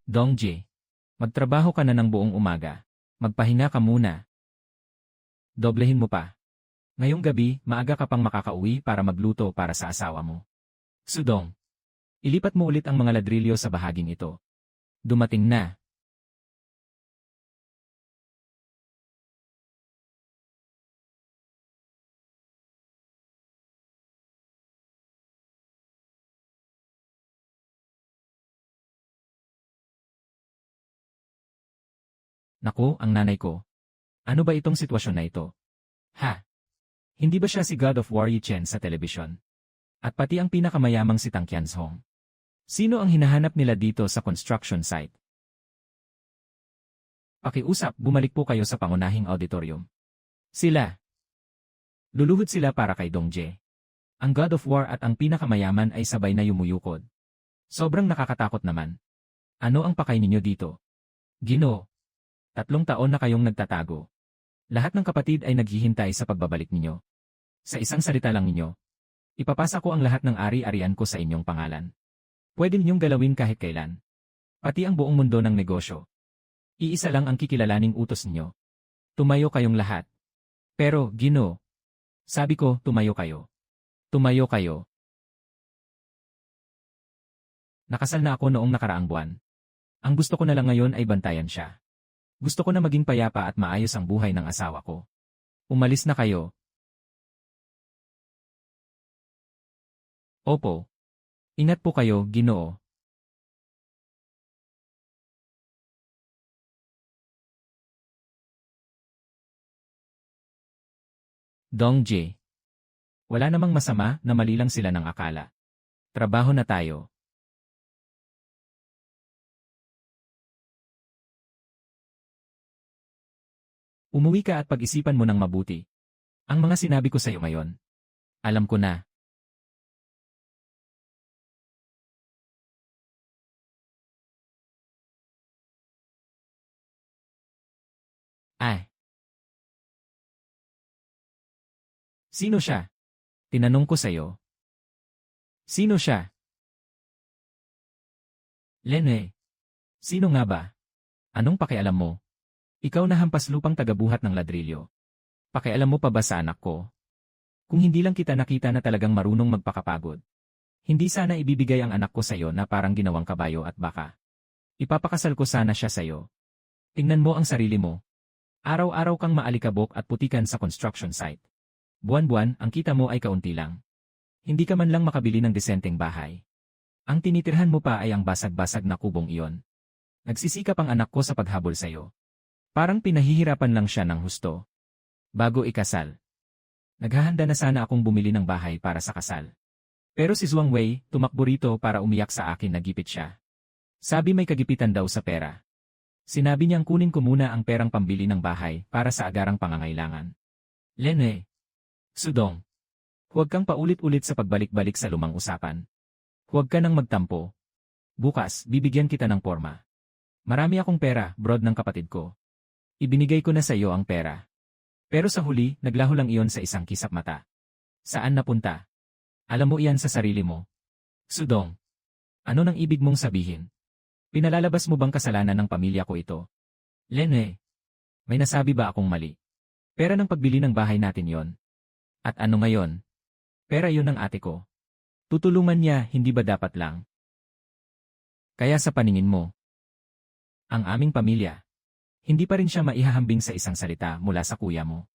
Dongji, magtrabaho ka na ng buong umaga. Magpahinga ka muna. Doblehin mo pa. Ngayong gabi, maaga ka pang makakauwi para magluto para sa asawa mo. Sudong, ilipat mo ulit ang mga ladrilyo sa bahaging ito. Dumating na. Naku, ang nanay ko. Ano ba itong sitwasyon na ito? Ha? Hindi ba siya si God of War Yi Chen sa telebisyon? At pati ang pinakamayamang si Tang Qianzhong. Sino ang hinahanap nila dito sa construction site? Pakiusap, bumalik po kayo sa pangunahing auditorium. Sila. Luluhod sila para kay Dongje. Ang God of War at ang pinakamayaman ay sabay na yumuyukod. Sobrang nakakatakot naman. Ano ang pakay ninyo dito? Ginoo. 3 taon na kayong nagtatago. Lahat ng kapatid ay naghihintay sa pagbabalik ninyo. Sa isang salita lang ninyo, ipapasa ko ang lahat ng ari-arian ko sa inyong pangalan. Pwede ninyong galawin kahit kailan. Pati ang buong mundo ng negosyo. Iisa lang ang kikilalaning utos ninyo. Tumayo kayong lahat. Pero, Ginoo, sabi ko, tumayo kayo. Tumayo kayo. Nakasal na ako noong nakaraang buwan. Ang gusto ko na lang ngayon ay bantayan siya. Gusto ko na maging payapa at maayos ang buhay ng asawa ko. Umalis na kayo. Opo. Ingat po kayo, Ginoo. Dongje. Wala namang masama na mali lang sila ng akala. Trabaho na tayo. Umuwi ka at pag-isipan mo ng mabuti. Ang mga sinabi ko sa iyo ngayon. Alam ko na. Ay. Sino siya? Tinanong ko sa iyo. Sino siya? Lene. Sino nga ba? Anong pakialam mo? Ikaw na hampas lupang tagabuhat ng ladrilyo. Pakialam mo pa ba sa anak ko? Kung hindi lang kita nakita na talagang marunong magpakapagod. Hindi sana ibibigay ang anak ko sa iyo na parang ginawang kabayo at baka. Ipapakasal ko sana siya sa iyo. Tingnan mo ang sarili mo. Araw-araw kang maalikabok at putikan sa construction site. Buwan-buwan, ang kita mo ay kaunti lang. Hindi ka man lang makabili ng desenteng bahay. Ang tinitirhan mo pa ay ang basag-basag na kubong iyon. Nagsisikap ang anak ko sa paghabol sa iyo. Parang pinahihirapan lang siya ng husto. Bago ikasal. Naghahanda na sana akong bumili ng bahay para sa kasal. Pero si Zhuang Wei, tumakbo rito para umiyak sa akin na gipit siya. Sabi may kagipitan daw sa pera. Sinabi niyang kunin ko muna ang perang pambili ng bahay para sa agarang pangangailangan. Lene. Sudong. Huwag kang paulit-ulit sa pagbalik-balik sa lumang usapan. Huwag ka nang magtampo. Bukas, bibigyan kita ng porma. Marami akong pera, broad ng kapatid ko. Ibinigay ko na sa iyo ang pera. Pero sa huli, naglaho lang iyon sa isang kisap mata. Saan napunta? Alam mo iyan sa sarili mo. Sudong. Ano nang ibig mong sabihin? Pinalalabas mo bang kasalanan ng pamilya ko ito? Lene. May nasabi ba akong mali? Pera ng pagbili ng bahay natin yon. At ano ngayon? Pera yon ng ate ko. Tutulungan niya, hindi ba dapat lang? Kaya sa paningin mo, ang aming pamilya, hindi pa rin siya maihahambing sa isang salita mula sa kuya mo.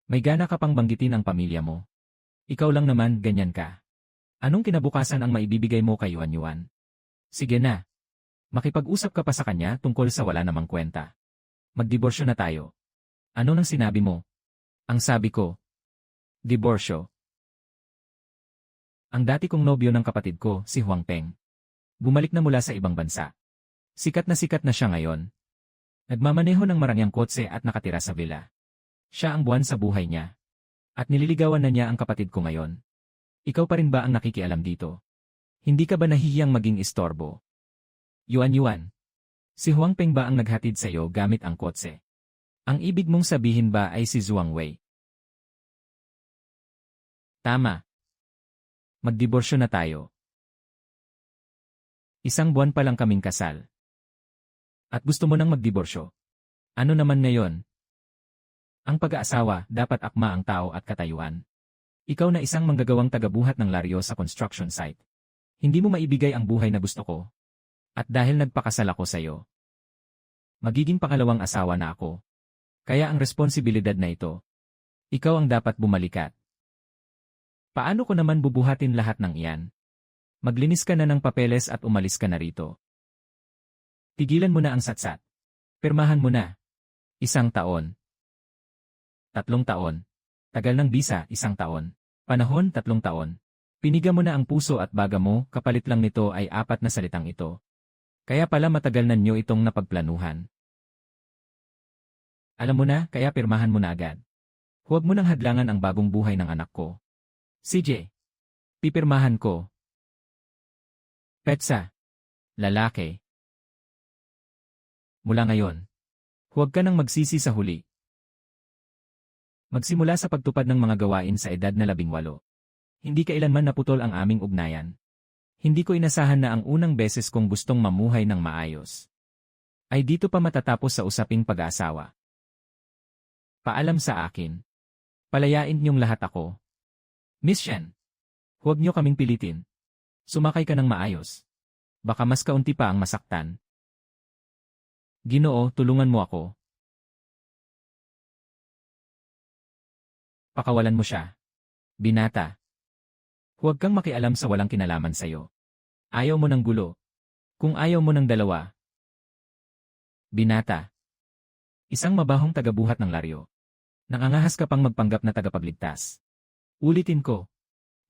May gana ka pang banggitin ang pamilya mo. Ikaw lang naman, ganyan ka. Anong kinabukasan ang maibibigay mo kay Yuan? Sige na. Makipag-usap ka pa sa kanya tungkol sa wala namang kwenta. Magdiborsyo na tayo. Ano nang sinabi mo? Ang sabi ko. Diborsyo. Ang dati kong nobyo ng kapatid ko, si Huang Peng. Bumalik na mula sa ibang bansa. Sikat na siya ngayon. Nagmamaneho ng marangyang kotse at nakatira sa villa. Siya ang buwan sa buhay niya. At nililigawan na niya ang kapatid ko ngayon. Ikaw pa rin ba ang nakikialam dito? Hindi ka ba nahihiyang maging istorbo? Yuan. Si Huang Peng ba ang naghatid sa iyo gamit ang kotse? Ang ibig mong sabihin ba ay si Zhuang Wei? Tama. Magdiborsyo na tayo. 1 buwan pa lang kaming kasal. At gusto mo nang magdiborsyo. Ano naman ngayon? Ang pag-aasawa, dapat akma ang tao at katayuan. Ikaw na isang manggagawang tagabuhat ng laryo sa construction site. Hindi mo maibigay ang buhay na gusto ko. At dahil nagpakasal ako sa'yo, magiging pangalawang asawa na ako. Kaya ang responsibilidad na ito, ikaw ang dapat bumalikat. Paano ko naman bubuhatin lahat ng iyan? Maglinis ka na ng papeles at umalis ka na rito. Tigilan mo na ang satsat. Pirmahan mo na. 1 taon. 3 taon. Tagal ng bisa, 1 taon. Panahon, 3 taon. Piniga mo na ang puso at baga mo, kapalit lang nito ay 4 na salitang ito. Kaya pala matagal na nyo itong napagplanuhan. Alam mo na, kaya pirmahan mo na agad. Huwag mo nang hadlangan ang bagong buhay ng anak ko. CJ. Pipirmahan ko. Petsa. Lalaki. Mula ngayon, huwag ka nang magsisi sa huli. Magsimula sa pagtupad ng mga gawain sa edad na 18. Hindi kailanman naputol ang aming ugnayan. Hindi ko inasahan na ang unang beses kong gustong mamuhay ng maayos ay dito pa matatapos sa usaping pag-aasawa. Paalam sa akin. Palayain niyong lahat ako. Miss Shen, huwag niyo kaming pilitin. Sumakay ka ng maayos. Baka mas kaunti pa ang masaktan. Ginoo, tulungan mo ako. Pakawalan mo siya. Binata. Huwag kang makialam sa walang kinalaman sa'yo. Ayaw mo ng gulo. Kung ayaw mo ng dalawa. Binata. Isang mabahong tagabuhat ng laryo. Nangangahas ka pang magpanggap na tagapagligtas. Ulitin ko.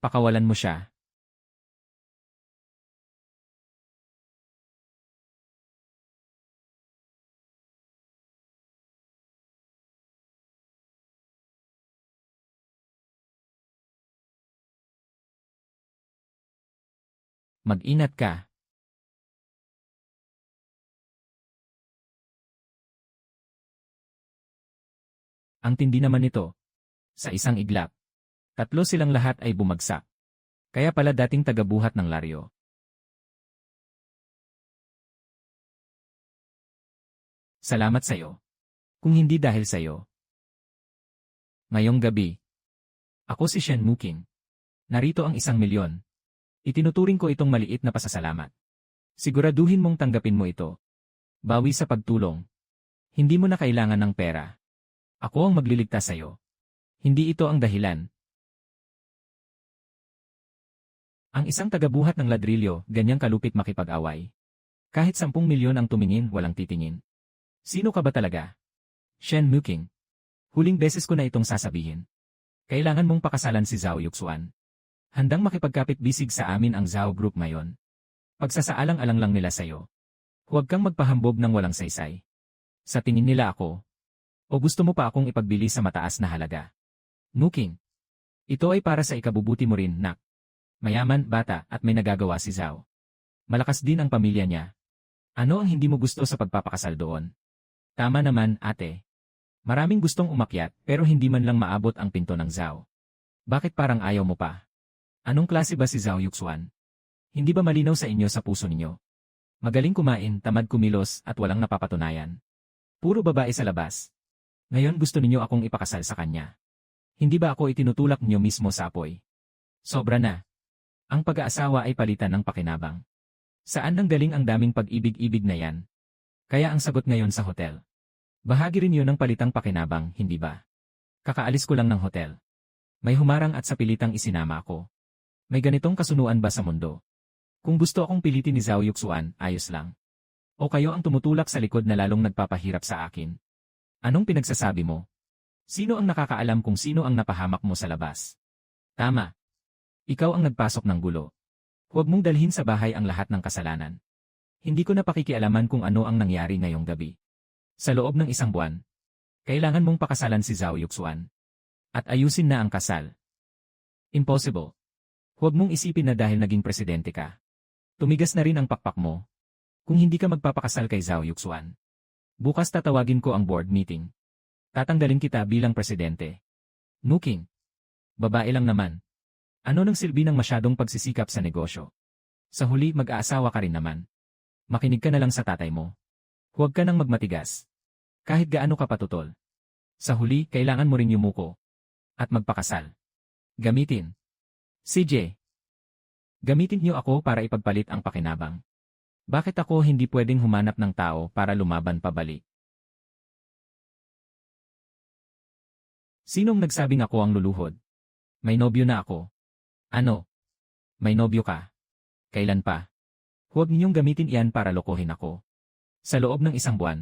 Pakawalan mo siya. Mag-inat ka. Ang tindi naman nito. Sa isang iglap. 3 silang lahat ay bumagsak. Kaya pala dating tagabuhat ng laryo. Salamat sa'yo. Kung hindi dahil sa'yo. Ngayong gabi. Ako si Shen Muking. Narito ang 1,000,000. Itinuturing ko itong maliit na pasasalamat. Siguraduhin mong tanggapin mo ito. Bawi sa pagtulong. Hindi mo na kailangan ng pera. Ako ang magliligtas sa'yo. Hindi ito ang dahilan. Ang isang tagabuhat ng ladrilyo, ganyang kalupit makipag-away. Kahit 10,000,000 ang tumingin, walang titingin. Sino ka ba talaga? Shen Muking. Huling beses ko na itong sasabihin. Kailangan mong pakasalan si Zhao Yuxuan. Handang makipagkapit bisig sa amin ang Zhao Group ngayon. Pagsasaalang-alang lang nila sa'yo. Huwag kang magpahambog ng walang saysay. Sa tingin nila ako. O gusto mo pa akong ipagbili sa mataas na halaga? Muking. Ito ay para sa ikabubuti mo rin, nak. Mayaman, bata, at may nagagawa si Zhao. Malakas din ang pamilya niya. Ano ang hindi mo gusto sa pagpapakasal doon? Tama naman, ate. Maraming gustong umakyat, pero hindi man lang maabot ang pinto ng Zhao. Bakit parang ayaw mo pa? Anong klase ba si Zhao Yuxuan? Hindi ba malinaw sa inyo sa puso ninyo? Magaling kumain, tamad kumilos, at walang napapatunayan. Puro babae sa labas. Ngayon gusto ninyo akong ipakasal sa kanya. Hindi ba ako itinutulak niyo mismo sa apoy? Sobra na. Ang pag-aasawa ay palitan ng pakinabang. Saan nang galing ang daming pag-ibig-ibig na yan? Kaya ang sagot ngayon sa hotel. Bahagi rin yun ng palitang pakinabang, hindi ba? Kakaalis ko lang ng hotel. May humarang at sa pilitang isinama ako. May ganitong kasunuan ba sa mundo? Kung gusto akong pilitin ni Zhao Yuxuan, ayos lang. O kayo ang tumutulak sa likod na lalong nagpapahirap sa akin? Anong pinagsasabi mo? Sino ang nakakaalam kung sino ang napahamak mo sa labas? Tama. Ikaw ang nagpasok ng gulo. Huwag mong dalhin sa bahay ang lahat ng kasalanan. Hindi ko na pakikialaman kung ano ang nangyari ngayong gabi. Sa loob ng 1 buwan, kailangan mong pakasalan si Zhao Yuxuan. At ayusin na ang kasal. Impossible. Huwag mong isipin na dahil naging presidente ka. Tumigas na rin ang pakpak mo. Kung hindi ka magpapakasal kay Zhao Yuxuan. Bukas tatawagin ko ang board meeting. Tatanggalin kita bilang presidente. Muking. Babae lang naman. Ano nang silbi ng masyadong pagsisikap sa negosyo? Sa huli mag-aasawa ka rin naman. Makinig ka na lang sa tatay mo. Huwag ka nang magmatigas. Kahit gaano ka patutol. Sa huli, kailangan mo ring yumuko. At magpakasal. Gamitin. CJ. Gamitin niyo ako para ipagpalit ang pakinabang. Bakit ako hindi pwedeng humanap ng tao para lumaban pabalik? Sinong nagsabing ako ang luluhod? May nobyo na ako. Ano? May nobyo ka? Kailan pa? Huwag ninyong gamitin iyan para lokohin ako. Sa loob ng 1 buwan,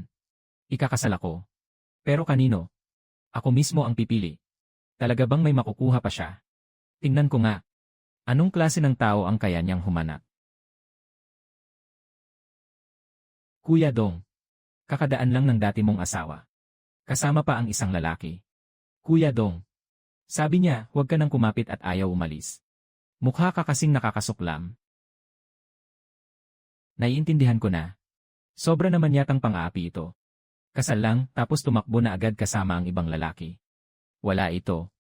ikakasal ako. Pero kanino? Ako mismo ang pipili. Talaga bang may makukuha pa siya? Tingnan ko nga. Anong klase ng tao ang kaya niyang humanap? Kuya Dong. Kakadaan lang ng dati mong asawa. Kasama pa ang isang lalaki. Kuya Dong. Sabi niya, huwag ka nang kumapit at ayaw umalis. Mukha ka kasing nakakasuklam. Naiintindihan ko na. Sobra naman yatang pang-aapi ito. Kasal lang, tapos tumakbo na agad kasama ang ibang lalaki. Wala ito.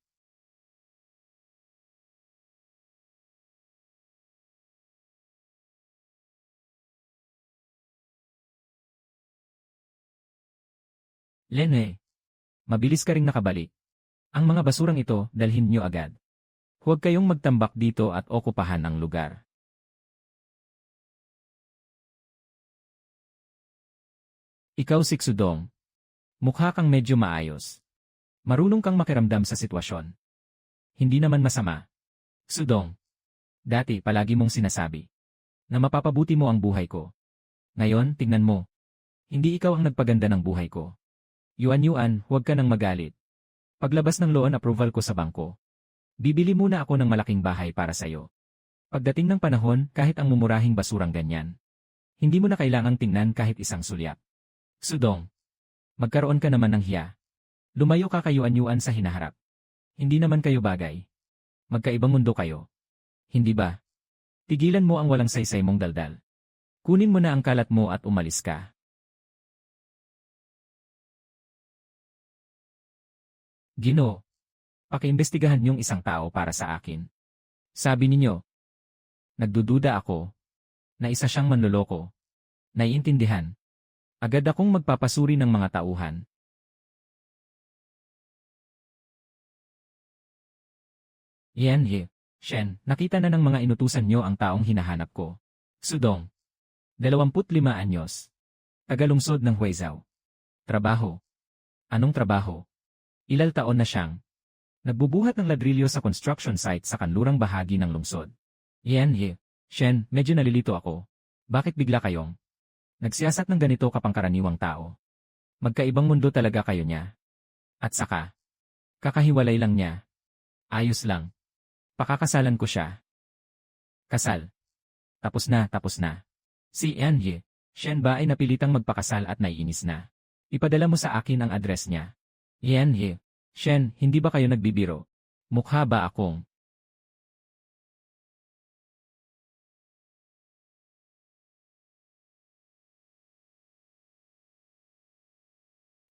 Lene. Mabilis ka ring nakabalik. Ang mga basurang ito, dalhin niyo agad. Huwag kayong magtambak dito at okupahan ang lugar. Ikaw si Xudong. Mukha kang medyo maayos. Marunong kang makiramdam sa sitwasyon. Hindi naman masama. Xudong. Dati palagi mong sinasabi na mapapabuti mo ang buhay ko. Ngayon, tignan mo. Hindi ikaw ang nagpaganda ng buhay ko. Yuan, huwag ka nang magalit. Paglabas ng loan approval ko sa bangko, bibili muna ako ng malaking bahay para sa'yo. Pagdating ng panahon, kahit ang mumurahing basurang ganyan, hindi mo na kailangang tingnan kahit isang sulyap. Xudong. Magkaroon ka naman ng hiya. Lumayo ka kay Yuan sa hinaharap. Hindi naman kayo bagay. Magkaibang mundo kayo. Hindi ba? Tigilan mo ang walang saysay mong daldal. Kunin mo na ang kalat mo at umalis ka. Ginoo. Pakiimbestigahan niyong isang tao para sa akin. Sabi ninyo. Nagdududa ako. Na isa siyang manloloko. Naiintindihan. Agad akong magpapasuri ng mga tauhan. Yan Shen, nakita na ng mga inutusan niyo ang taong hinahanap ko. Xudong. 25 anyos. Tagalungsod ng Huizhou. Trabaho. Anong trabaho? Ilang taon na siyang nagbubuhat ng ladrilyo sa construction site sa kanlurang bahagi ng lungsod. Yan Shen, medyo nalilito ako. Bakit bigla kayong nagsiyasat ng ganito kapangkaraniwang tao? Magkaibang mundo talaga kayo niya. At saka, kakahiwalay lang niya. Ayos lang. Pakakasalan ko siya. Kasal. Tapos na. Si Shen ba ay napilitang magpakasal at naiinis na. Ipadala mo sa akin ang address niya. Shen, hindi ba kayo nagbibiro? Mukha ba akong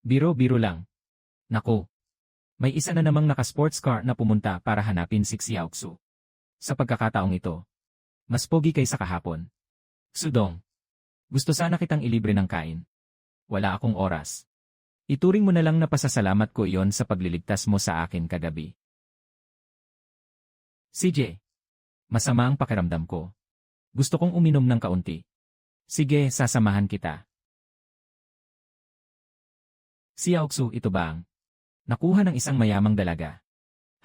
biro lang? Naku. May isa na namang naka-sports car na pumunta para hanapin si Xiaoxu. Sa pagkakataong ito, mas pogi kaysa kahapon. Xudong. Gusto sana kitang ilibre ng kain. Wala akong oras. Ituring mo na lang na pasasalamat ko iyon sa pagliligtas mo sa akin kagabi. CJ. Masama ang pakiramdam ko. Gusto kong uminom ng kaunti. Sige, sasamahan kita. Xiaoxu, ito ba ang nakuha ng isang mayamang dalaga?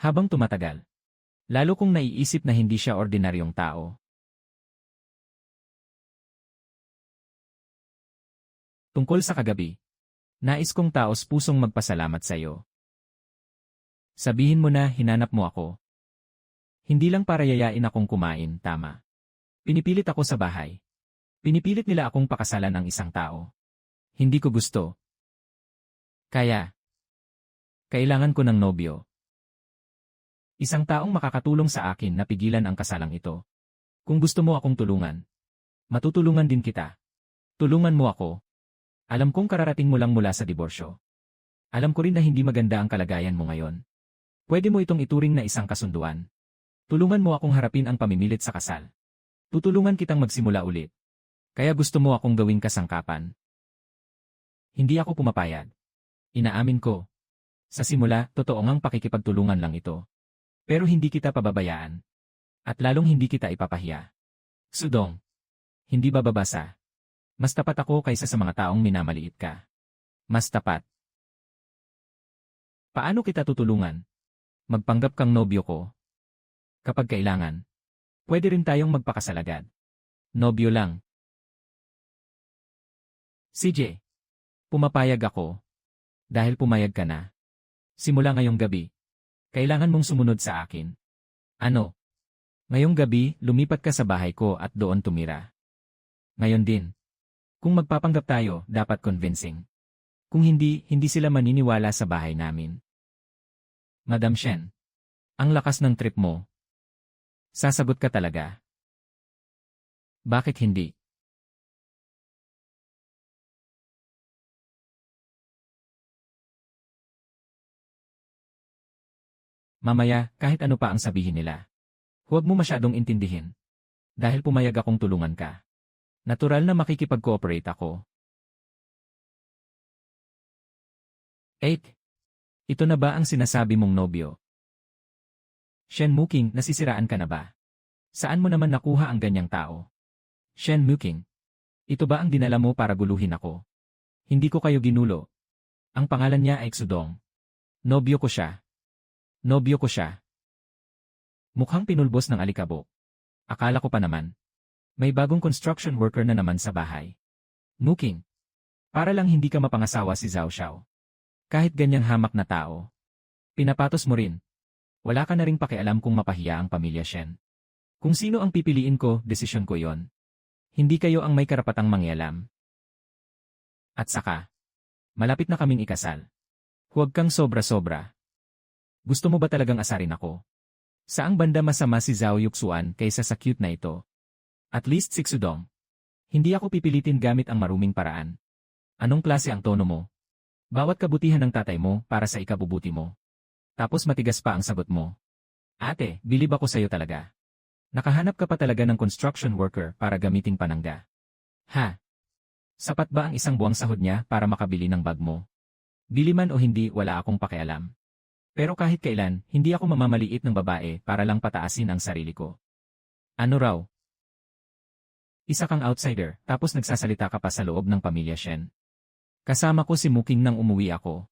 Habang tumatagal, lalo kong naiisip na hindi siya ordinaryong tao. Tungkol sa kagabi, nais kong taos pusong magpasalamat sa iyo. Sabihin mo na hinanap mo ako. Hindi lang para yayain akong kumain, tama. Pinipilit ako sa bahay. Pinipilit nila akong pakasalan ng isang tao. Hindi ko gusto. Kaya, kailangan ko ng nobyo. Isang taong makakatulong sa akin na pigilan ang kasalang ito. Kung gusto mo akong tulungan, matutulungan din kita. Tulungan mo ako. Alam kong kararating mo lang mula sa diborsyo. Alam ko rin na hindi maganda ang kalagayan mo ngayon. Pwede mo itong ituring na isang kasunduan. Tulungan mo akong harapin ang pamimilit sa kasal. Tutulungan kitang magsimula ulit. Kaya gusto mo akong gawing kasangkapan. Hindi ako pumapayag. Inaamin ko. Sa simula, totoo ngang pakikipagtulungan lang ito. Pero hindi kita pababayaan. At lalong hindi kita ipapahiya. Sudong. Hindi ba babasa? Mas tapat ako kaysa sa mga taong minamaliit ka. Mas tapat. Paano kita tutulungan? Magpanggap kang nobyo ko. Kapag kailangan. Pwede rin tayong magpakasalagad. Nobyo lang. CJ. Pumapayag ako. Dahil pumayag ka na. Simula ngayong gabi. Kailangan mong sumunod sa akin. Ano? Ngayong gabi, lumipat ka sa bahay ko at doon tumira. Ngayon din. Kung magpapanggap tayo, dapat convincing. Kung hindi, hindi sila maniniwala sa bahay namin. Madam Shen. Ang lakas ng trip mo. Sasagot ka talaga. Bakit hindi? Mamaya, kahit ano pa ang sabihin nila. Huwag mo masyadong intindihin. Dahil pumayag akong tulungan ka. Natural na makikipag-cooperate ako. 8. Ito na ba ang sinasabi mong nobyo? Shen Muking, nasisiraan ka na ba? Saan mo naman nakuha ang ganyang tao? Shen Muking. Ito ba ang dinala mo para guluhin ako? Hindi ko kayo ginulo. Ang pangalan niya ay Xudong. Nobyo ko siya. Nobyo ko siya. Mukhang pinulbos ng alikabok. Akala ko pa naman. May bagong construction worker na naman sa bahay. Muking. Para lang hindi ka mapangasawa si Zhao Xiao. Kahit ganyang hamak na tao. Pinapatos mo rin. Wala ka na ring pakialam kung mapahiya ang pamilya Shen. Kung sino ang pipiliin ko, desisyon ko yon. Hindi kayo ang may karapatang mangialam. At saka, malapit na kaming ikasal. Huwag kang sobra-sobra. Gusto mo ba talagang asarin ako? Saang banda masama si Zhao Yuxuan kaysa sa cute na ito? At least si Xudong. Hindi ako pipilitin gamit ang maruming paraan. Anong klase ang tono mo? Bawat kabutihan ng tatay mo para sa ikabubuti mo. Tapos matigas pa ang sagot mo. Ate, bilib ako sa'yo talaga. Nakahanap ka pa talaga ng construction worker para gamiting panangga. Ha? Sapat ba ang isang buwang sahod niya para makabili ng bag mo? Bili man o hindi, wala akong pakialam. Pero kahit kailan, hindi ako mamamaliit ng babae para lang pataasin ang sarili ko. Ano raw? Isa kang outsider, tapos nagsasalita ka pa sa loob ng pamilya Shen. Kasama ko si Muking nang umuwi ako.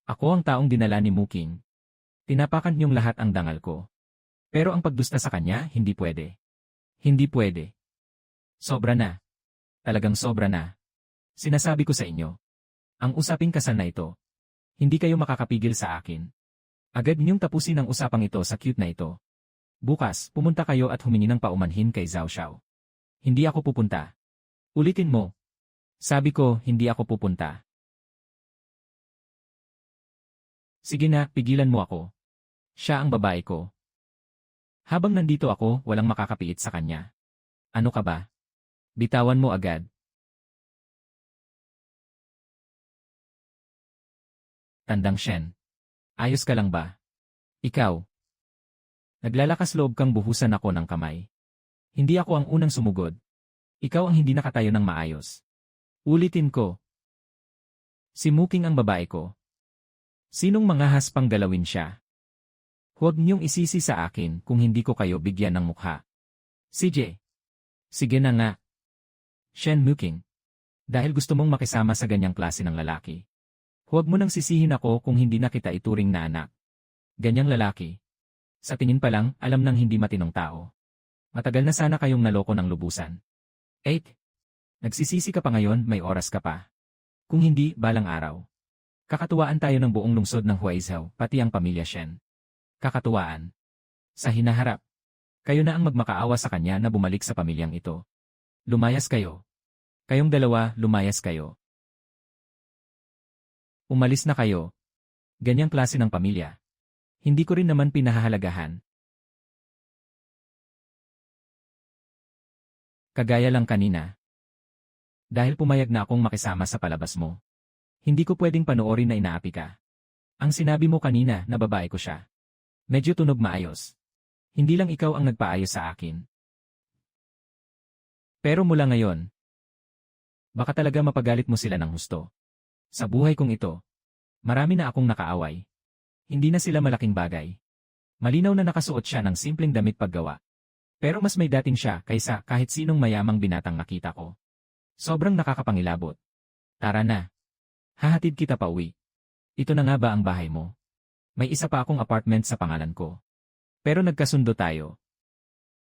Ako ang taong dinala ni Muking. Tinapakan niyong lahat ang dangal ko. Pero ang pagdusta sa kanya, hindi pwede. Hindi pwede. Sobra na. Talagang sobra na. Sinasabi ko sa inyo. Ang usaping kasal na ito. Hindi kayo makakapigil sa akin. Agad niyong tapusin ang usapang ito sa cute na ito. Bukas, pumunta kayo at humingi ng paumanhin kay Zhao Xiao. Hindi ako pupunta. Ulitin mo. Sabi ko, hindi ako pupunta. Sige na, pigilan mo ako. Siya ang babae ko. Habang nandito ako, walang makakapiit sa kanya. Ano ka ba? Bitawan mo agad. Tandang Shen. Ayos ka lang ba? Ikaw. Naglalakas loob kang buhusan ako ng kamay. Hindi ako ang unang sumugod. Ikaw ang hindi nakatayo ng maayos. Ulitin ko. Si Muking ang babae ko. Sinong mangahas pang galawin siya? Huwag niyong isisi sa akin kung hindi ko kayo bigyan ng mukha. CJ. Sige na nga. Shen Muking. Dahil gusto mong makisama sa ganyang klase ng lalaki. Huwag mo nang sisihin ako kung hindi na kita ituring na anak. Ganyang lalaki. Sa tingin pa lang, alam ng hindi matinong tao. Matagal na sana kayong naloko ng lubusan. 8. Nagsisisi ka pa ngayon, may oras ka pa. Kung hindi, balang araw. Kakatuwaan tayo ng buong lungsod ng Huaizhou, pati ang pamilya Shen. Kakatuwaan. Sa hinaharap. Kayo na ang magmakaawa sa kanya na bumalik sa pamilyang ito. Lumayas kayo. Kayong dalawa, lumayas kayo. Umalis na kayo. Ganyang klase ng pamilya. Hindi ko rin naman pinahahalagahan. Kagaya lang kanina. Dahil pumayag na akong makisama sa palabas mo. Hindi ko pwedeng panoorin na inaapi ka. Ang sinabi mo kanina na babae ko siya. Medyo tunog maayos. Hindi lang ikaw ang nagpaayos sa akin. Pero mula ngayon, baka talaga mapagalit mo sila ng husto. Sa buhay kong ito, marami na akong nakaaway. Hindi na sila malaking bagay. Malinaw na nakasuot siya ng simpleng damit paggawa. Pero mas may dating siya kaysa kahit sinong mayamang binatang nakita ko. Sobrang nakakapangilabot. Tara na. Hahatid kita pa uwi. Ito na nga ba ang bahay mo? May isa pa akong apartment sa pangalan ko. Pero nagkasundo tayo.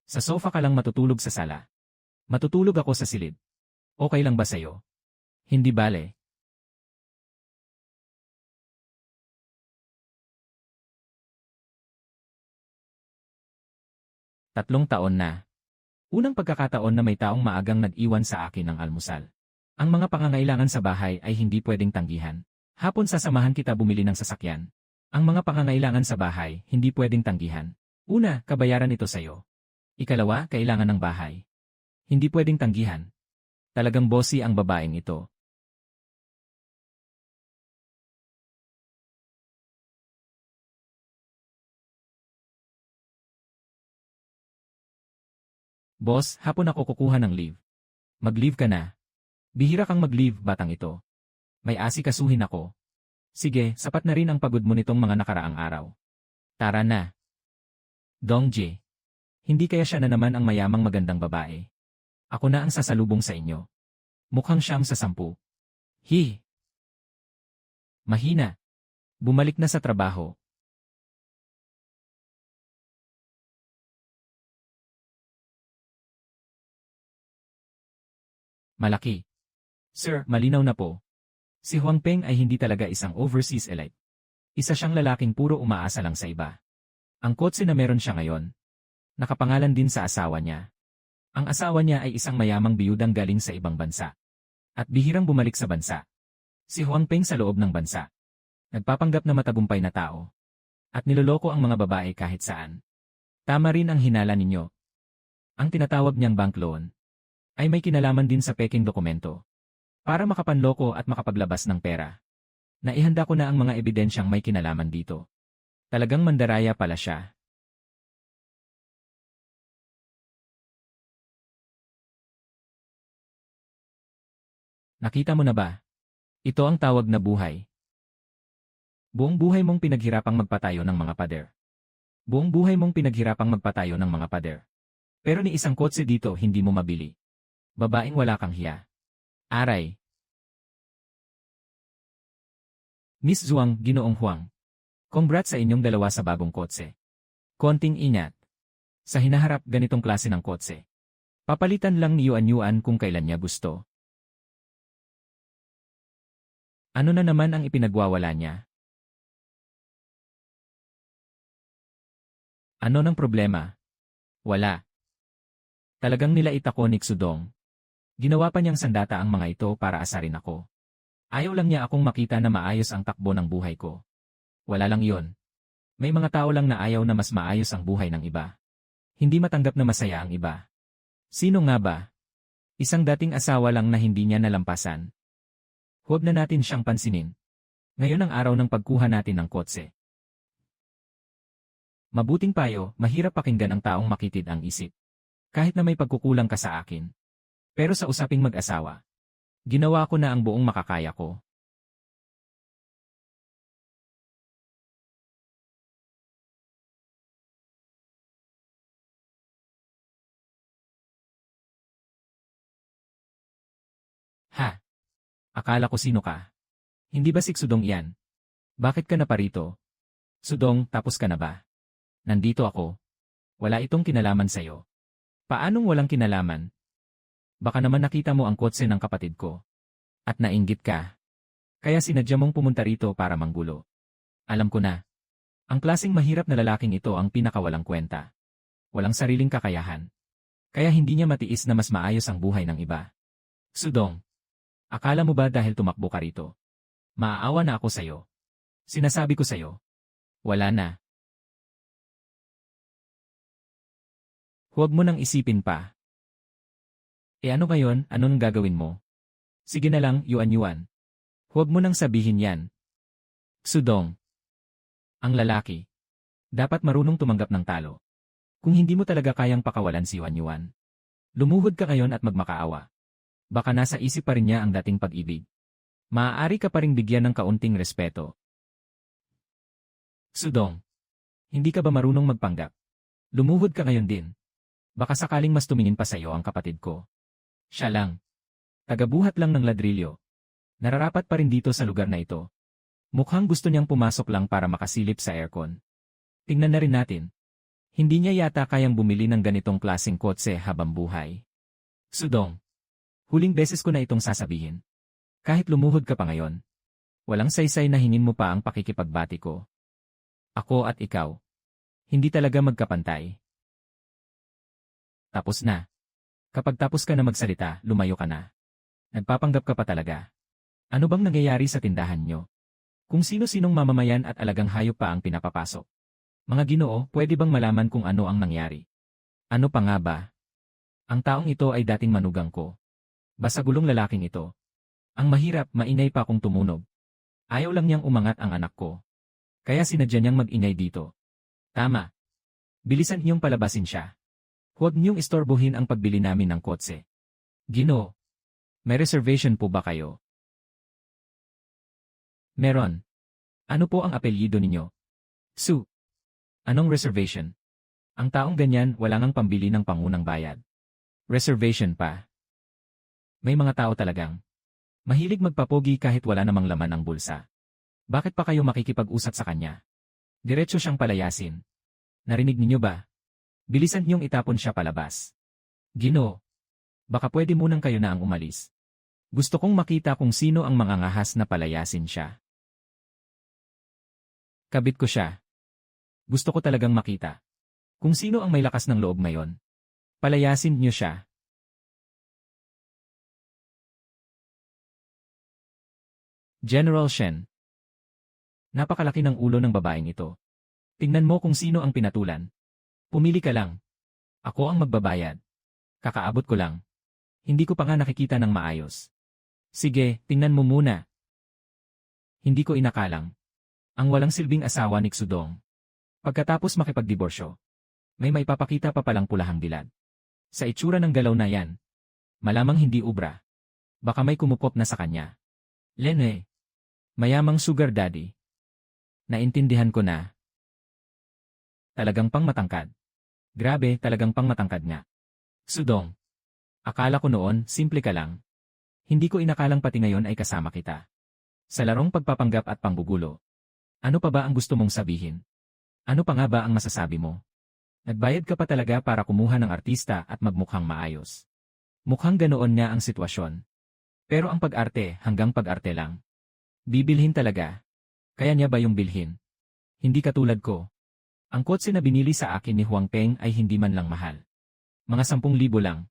Sa sofa ka lang matutulog sa sala. Matutulog ako sa silid. Okay lang ba sa'yo? Hindi bale. Tatlong taon na. Unang pagkakataon na may taong maagang nag-iwan sa akin ng almusal. Ang mga pangangailangan sa bahay ay hindi pwedeng tanggihan. Hapon sasamahan kita bumili ng sasakyan. Ang mga pangangailangan sa bahay hindi pwedeng tanggihan. Una, kabayaran ito sa'yo. Ikalawa, kailangan ng bahay. Hindi pwedeng tanggihan. Talagang bossy ang babaeng ito. Boss, hapon ako kukuha ng leave. Mag-leave ka na. Bihira kang mag-leave, batang ito. May asikasuhin ako. Sige, sapat na rin ang pagod mo nitong mga nakaraang araw. Tara na. Dongji. Hindi kaya siya na naman ang mayamang magandang babae. Ako na ang sasalubong sa inyo. Mukhang siyam sa 10. Hi. Mahina. Bumalik na sa trabaho. Malaki. Sir, malinaw na po. Si Huang Peng ay hindi talaga isang overseas elite. Isa siyang lalaking puro umaasa lang sa iba. Ang kotse na meron siya ngayon. Nakapangalan din sa asawa niya. Ang asawa niya ay isang mayamang biyudang galing sa ibang bansa. At bihirang bumalik sa bansa. Si Huang Peng sa loob ng bansa. Nagpapanggap na matagumpay na tao. At niloloko ang mga babae kahit saan. Tama rin ang hinala ninyo. Ang tinatawag niyang bank loan ay may kinalaman din sa peking dokumento. Para makapanloko at makapaglabas ng pera. Naihanda ko na ang mga ebidensyang may kinalaman dito. Talagang mandaraya pala siya. Nakita mo na ba? Ito ang tawag na buhay. Buong buhay mong pinaghirapang magpatayo ng mga pader. Buong buhay mong pinaghirapang magpatayo ng mga pader. Pero ni isang kotse dito hindi mo mabili. Babaeng wala kang hiya. Aray. Miss Zhuang, Ginoong Huang. Congrats sa inyong dalawa sa bagong kotse. Konting ingat. Sa hinaharap ganitong klase ng kotse. Papalitan lang ni Yuan kung kailan niya gusto. Ano na naman ang ipinagwawala niya? Ano ng problema? Wala. Talagang nilait ako ni Xudong. Ginawa pa niyang sandata ang mga ito para asarin ako. Ayaw lang niya akong makita na maayos ang takbo ng buhay ko. Wala lang yon. May mga tao lang na ayaw na mas maayos ang buhay ng iba. Hindi matanggap na masaya ang iba. Sino nga ba? Isang dating asawa lang na hindi niya nalampasan. Huwag na natin siyang pansinin. Ngayon ang araw ng pagkuha natin ng kotse. Mabuting payo, mahirap pakinggan ang taong makitid ang isip. Kahit na may pagkukulang ka sa akin. Pero sa usaping mag-asawa, ginawa ko na ang buong makakaya ko. Ha? Akala ko sino ka? Hindi ba si Sudong yan? Bakit ka na parito? Sudong, tapos ka na ba? Nandito ako. Wala itong kinalaman sa'yo. Paanong walang kinalaman? Baka naman nakita mo ang kotse ng kapatid ko. At nainggit ka. Kaya sinadya mong pumunta rito para manggulo. Alam ko na. Ang klaseng mahirap na lalaking ito ang pinakawalang kwenta. Walang sariling kakayahan. Kaya hindi niya matiis na mas maayos ang buhay ng iba. Sudong. Akala mo ba dahil tumakbo ka rito? Maaawa na ako sa'yo. Sinasabi ko sa'yo. Wala na. Huwag mo nang isipin pa. Ano ngayon, anong gagawin mo? Sige na lang, Yuan. Huwag mo nang sabihin yan. Sudong. Ang lalaki. Dapat marunong tumanggap ng talo. Kung hindi mo talaga kayang pakawalan si Yuan, lumuhod ka ngayon at magmakaawa. Baka nasa isip pa rin niya ang dating pag-ibig. Maaari ka pa ring bigyan ng kaunting respeto. Sudong, hindi ka ba marunong magpanggap? Lumuhod ka ngayon din. Baka sakaling mas tumingin pa sa'yo ang kapatid ko. Siya lang. Tagabuhat lang ng ladrilyo. Nararapat pa rin dito sa lugar na ito. Mukhang gusto niyang pumasok lang para makasilip sa aircon. Tingnan na rin natin. Hindi niya yata kayang bumili ng ganitong klaseng kotse habang buhay. Sudong, huling beses ko na itong sasabihin. Kahit lumuhod ka pa ngayon, walang saysay na hingin mo pa ang pakikipagbati ko. Ako at ikaw. Hindi talaga magkapantay. Tapos na. Kapag tapos ka na magsalita, lumayo ka na. Nagpapanggap ka pa talaga. Ano bang nangyayari sa tindahan nyo? Kung sino-sinong mamamayan at alagang hayop pa ang pinapapasok. Mga Ginoo, pwede bang malaman kung ano ang nangyari? Ano pa nga ba? Ang taong ito ay dating manugang ko. Basagulong lalaking ito. Ang mahirap, mainay pa kung tumunog. Ayaw lang niyang umangat ang anak ko. Kaya sinadya niyang mag-ingay dito. Tama. Bilisan niyong palabasin siya. Huwag niyong istorbohin ang pagbili namin ng kotse. Ginoo, may reservation po ba kayo? Meron. Ano po ang apelyido ninyo? Su. Anong reservation? Ang taong ganyan wala ngang pambili ng pangunang bayad. Reservation pa. May mga tao talagang mahilig magpapogi kahit wala namang laman ang bulsa. Bakit pa kayo makikipag-usap sa kanya? Diretso siyang palayasin. Narinig ninyo ba? Bilisan niyong itapon siya palabas. Ginoo, baka pwede munang kayo na ang umalis. Gusto kong makita kung sino ang mangangahas na palayasin siya. Kabit ko siya. Gusto ko talagang makita. Kung sino ang may lakas ng loob ngayon. Palayasin niyo siya. General Shen. Napakalaki ng ulo ng babaeng ito. Tingnan mo kung sino ang pinatulan. Pumili ka lang. Ako ang magbabayad. Kakaabot ko lang. Hindi ko pa nga nakikita ng maayos. Sige, tingnan mo muna. Hindi ko inakalang. Ang walang silbing asawa ni Sudong. Pagkatapos makipagdiborsyo, may maipapakita pa palang pulahang dilad. Sa itsura ng galaw na yan, malamang hindi ubra. Baka may kumupop na sa kanya. Lene, mayamang sugar daddy. Naintindihan ko na. Talagang pang matangkad. Grabe, talagang pang matangkad nga. Sudong. Akala ko noon, simple ka lang. Hindi ko inakalang pati ngayon ay kasama kita. Sa larong pagpapanggap at panggugulo. Ano pa ba ang gusto mong sabihin? Ano pa nga ba ang masasabi mo? Nagbayad ka pa talaga para kumuha ng artista at magmukhang maayos. Mukhang ganoon nga ang sitwasyon. Pero ang pag-arte, hanggang pag-arte lang. Bibilhin talaga. Kaya niya ba yung bilhin? Hindi katulad ko. Ang kotse na binili sa akin ni Huang Peng ay hindi man lang mahal. Mga 10,000 lang.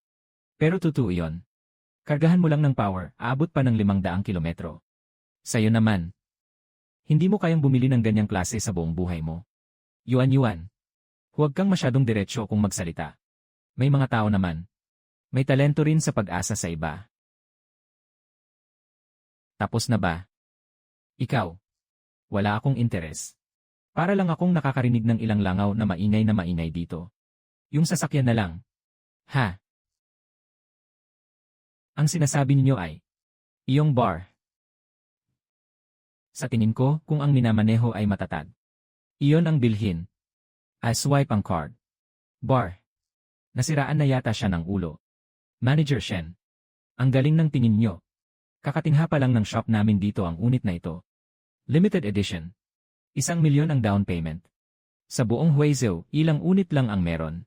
Pero totoo yon. Kargahan mo lang ng power, aabot pa ng 500 kilometro. Sa'yo naman. Hindi mo kayang bumili ng ganyang klase sa buong buhay mo. Yuan. Huwag kang masyadong diretsyo kung magsalita. May mga tao naman. May talento rin sa pag-asa sa iba. Tapos na ba? Ikaw. Wala akong interes. Para lang akong nakakarinig ng ilang langaw na maingay dito. Yung sasakyan na lang. Ha? Ang sinasabi niyo ay, iyong bar. Sa tingin ko, kung ang minamaneho ay matatag. Iyon ang bilhin. Swipe ang card. Bar. Nasiraan na yata siya ng ulo. Manager Shen. Ang galing ng tingin niyo. Kakatingha pa lang ng shop namin dito ang unit na ito. Limited edition. 1,000,000 ang down payment. Sa buong Huizhou, ilang unit lang ang meron.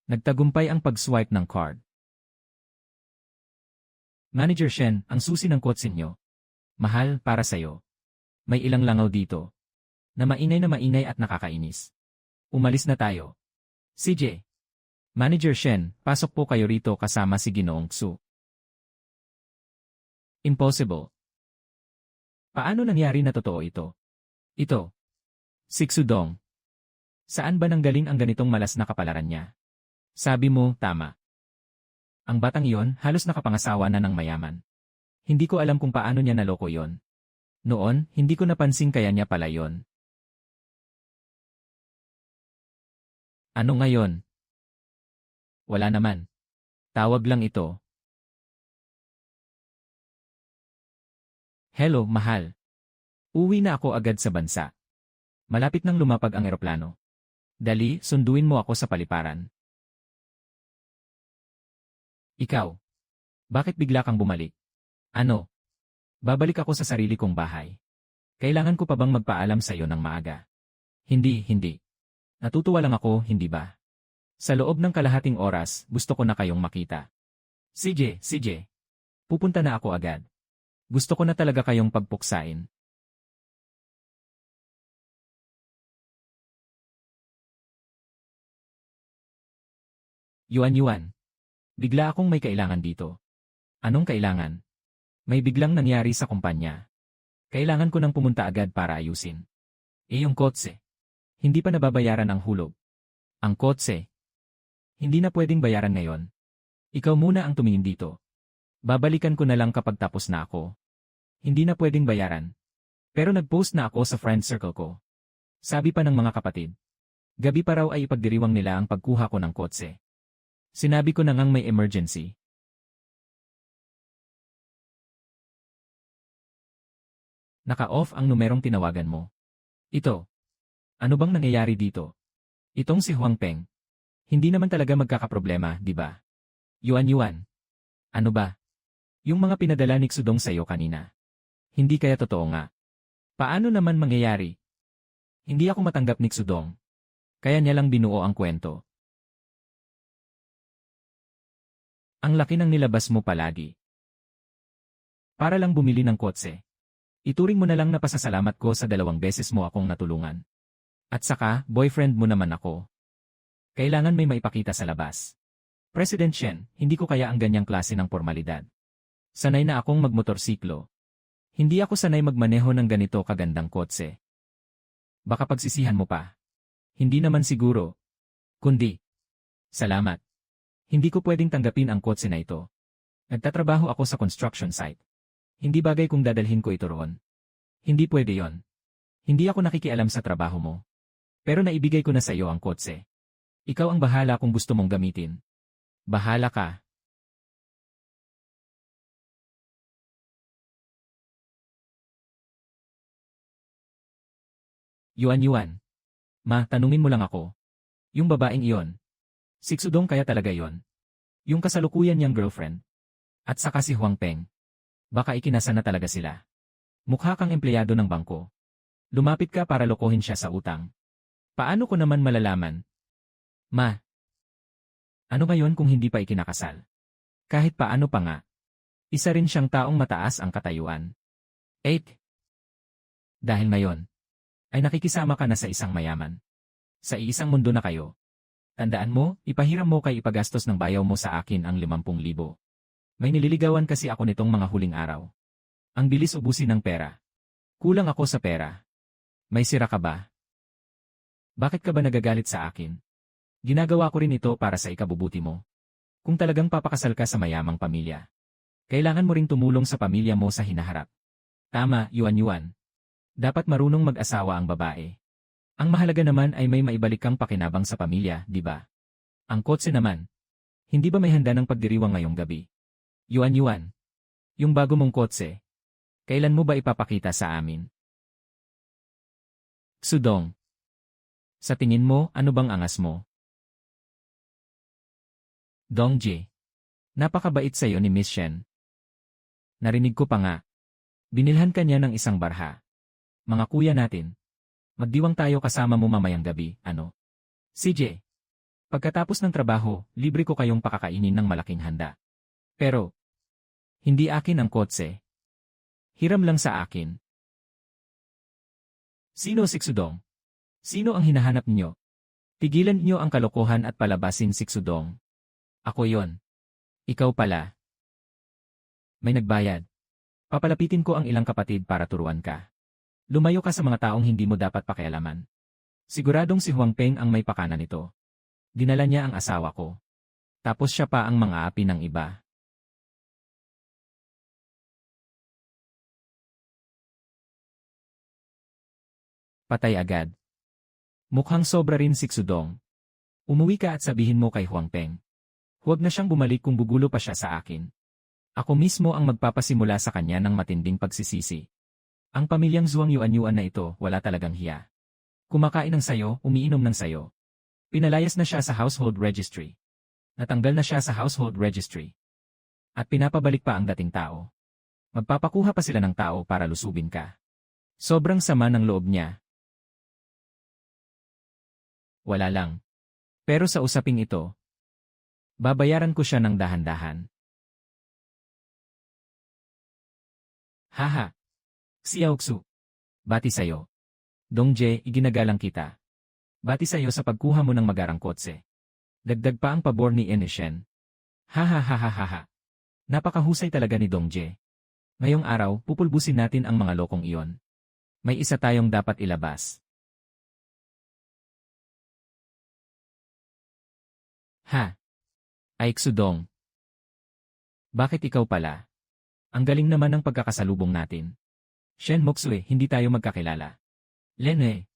Nagtagumpay ang pag-swipe ng card. Manager Shen, ang susi ng kotse nyo. Mahal, para sa'yo. May ilang langaw dito. Na mainay at nakakainis. Umalis na tayo. CJ. Manager Shen, pasok po kayo rito kasama si Ginoong Xu. Impossible. Paano nangyari na totoo ito? Ito. Si Xudong. Saan ba nanggaling ang ganitong malas na kapalaran niya? Sabi mo, tama. Ang batang iyon halos nakapangasawa na ng mayaman. Hindi ko alam kung paano niya naloko yon. Noon, hindi ko napansin kaya niya pala yon. Ano ngayon? Wala naman. Tawag lang ito. Hello, mahal. Uwi na ako agad sa bansa. Malapit nang lumapag ang eroplano. Dali, sunduin mo ako sa paliparan. Ikaw. Bakit bigla kang bumalik? Ano? Babalik ako sa sarili kong bahay. Kailangan ko pa bang magpaalam sa iyo ng maaga? Hindi. Natutuwa lang ako, hindi ba? Sa loob ng kalahating oras, gusto ko na kayong makita. CJ. Pupunta na ako agad. Gusto ko na talaga kayong pagpuksain. Yuan. Bigla akong may kailangan dito. Anong kailangan? May biglang nangyari sa kumpanya. Kailangan ko nang pumunta agad para ayusin. Yung kotse. Hindi pa nababayaran ang hulog. Ang kotse. Hindi na pwedeng bayaran ngayon. Ikaw muna ang tumingin dito. Babalikan ko na lang kapag tapos na ako. Hindi na pwedeng bayaran. Pero nag-post na ako sa friend circle ko. Sabi pa ng mga kapatid. Gabi pa raw ay ipagdiriwang nila ang pagkuha ko ng kotse. Sinabi ko na ngang may emergency. Naka-off ang numerong tinawagan mo. Ito. Ano bang nangyayari dito? Itong si Huang Peng. Hindi naman talaga magkakaproblema, di ba? Yuan. Ano ba? Yung mga pinadala ni Xudong sa'yo kanina. Hindi kaya totoo nga. Paano naman mangyayari? Hindi ako matanggap ni Xudong. Kaya niya lang binuo ang kwento. Ang laki ng nilabas mo palagi. Para lang bumili ng kotse. Ituring mo na lang na pasasalamat ko sa 2 beses mo akong natulungan. At saka, boyfriend mo naman ako. Kailangan may maipakita sa labas. President Shen, hindi ko kaya ang ganyang klase ng formalidad. Sanay na akong magmotorsiklo. Hindi ako sanay magmaneho ng ganito kagandang kotse. Baka pagsisihan mo pa. Hindi naman siguro. Kundi. Salamat. Hindi ko pwedeng tanggapin ang kotse na ito. Nagtatrabaho ako sa construction site. Hindi bagay kung dadalhin ko ito roon. Hindi pwede yon. Hindi ako nakikialam sa trabaho mo. Pero naibigay ko na sa iyo ang kotse. Ikaw ang bahala kung gusto mong gamitin. Bahala ka. Yuan. Ma, tanungin mo lang ako. Yung babaeng iyon. Si Xudong kaya talaga yon. Yung kasalukuyan niyang girlfriend. At saka si Huang Peng. Baka ikinasa na talaga sila. Mukha kang empleyado ng bangko. Lumapit ka para lokohin siya sa utang. Paano ko naman malalaman? Ma. Ano ba yon kung hindi pa ikinakasal? Kahit paano pa nga. Isa rin siyang taong mataas ang katayuan. 8. Dahil ngayon, ay nakikisama ka na sa isang mayaman. Sa iisang mundo na kayo. Tandaan mo, ipahiram mo kay ipagastos ng bayaw mo sa akin ang 50,000. May nililigawan kasi ako nitong mga huling araw. Ang bilis ubusin ng pera. Kulang ako sa pera. May sira ka ba? Bakit ka ba nagagalit sa akin? Ginagawa ko rin ito para sa ikabubuti mo. Kung talagang papakasal ka sa mayamang pamilya, kailangan mo ring tumulong sa pamilya mo sa hinaharap. Tama, Yuan. Dapat marunong mag-asawa ang babae. Ang mahalaga naman ay may maibalik kang pakinabang sa pamilya, di ba? Ang kotse naman. Hindi ba may handa ng pagdiriwang ngayong gabi? Yuan. Yung bago mong kotse. Kailan mo ba ipapakita sa amin? Xudong. Sa tingin mo, ano bang angas mo? Dongji. Napakabait sa'yo ni Miss Shen. Narinig ko pa nga. Binilhan ka niya ng isang barha. Mga kuya natin. Magdiwang tayo kasama mo mamayang gabi, ano? CJ. Pagkatapos ng trabaho, libre ko kayong pakakainin ng malaking handa. Pero, hindi akin ang kotse. Hiram lang sa akin. Sino si Xudong? Sino ang hinahanap niyo? Tigilan niyo ang kalokohan at palabasin si Xudong. Ako yon. Ikaw pala. May nagbayad. Papalapitin ko ang ilang kapatid para turuan ka. Lumayo ka sa mga taong hindi mo dapat pakialaman. Siguradong si Huang Peng ang may pakana nito. Dinala niya ang asawa ko. Tapos siya pa ang mga api ng iba. Patay agad. Mukhang sobra rin si Xudong. Umuwi ka at sabihin mo kay Huang Peng. Huwag na siyang bumalik kung gugulo pa siya sa akin. Ako mismo ang magpapasimula sa kanya ng matinding pagsisisi. Ang pamilyang Zhuang Yuanyuan na ito, wala talagang hiya. Kumakain ng sayo, umiinom ng sayo. Pinalayas na siya sa household registry. Natanggal na siya sa household registry. At pinapabalik pa ang dating tao. Magpapakuha pa sila ng tao para lusubin ka. Sobrang sama ng loob niya. Wala lang. Pero sa usaping ito, babayaran ko siya ng dahan-dahan. Haha. Xiaoxu. Bati sayo. Dongje, iginagalang kita. Bati sayo sa pagkuha mo ng magarang kotse. Dagdag pa ang pabor ni Enishen. Hahaha. Napakahusay talaga ni Dongje. Ngayong araw, pupulbusin natin ang mga lokong iyon. May isa tayong dapat ilabas. Ha? Ay Xudong. Bakit ikaw pala? Ang galing naman ng pagkakasalubong natin. Shen Moxue, hindi tayo magkakilala. Lene.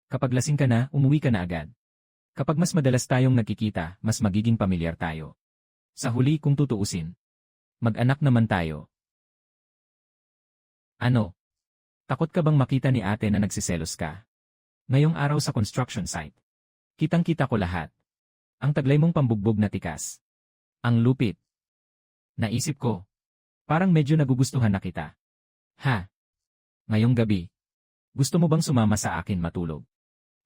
Kapag lasing ka na, umuwi ka na agad. Kapag mas madalas tayong nagkikita, mas magiging pamilyar tayo. Sa huli kung tutuusin. Mag-anak naman tayo. Ano? Takot ka bang makita ni ate na nagsiselos ka? Ngayong araw sa construction site. Kitang-kita ko lahat. Ang taglay mong pambugbog na tikas. Ang lupit. Naisip ko. Parang medyo nagugustuhan na kita. Ha? Ngayong gabi. Gusto mo bang sumama sa akin matulog?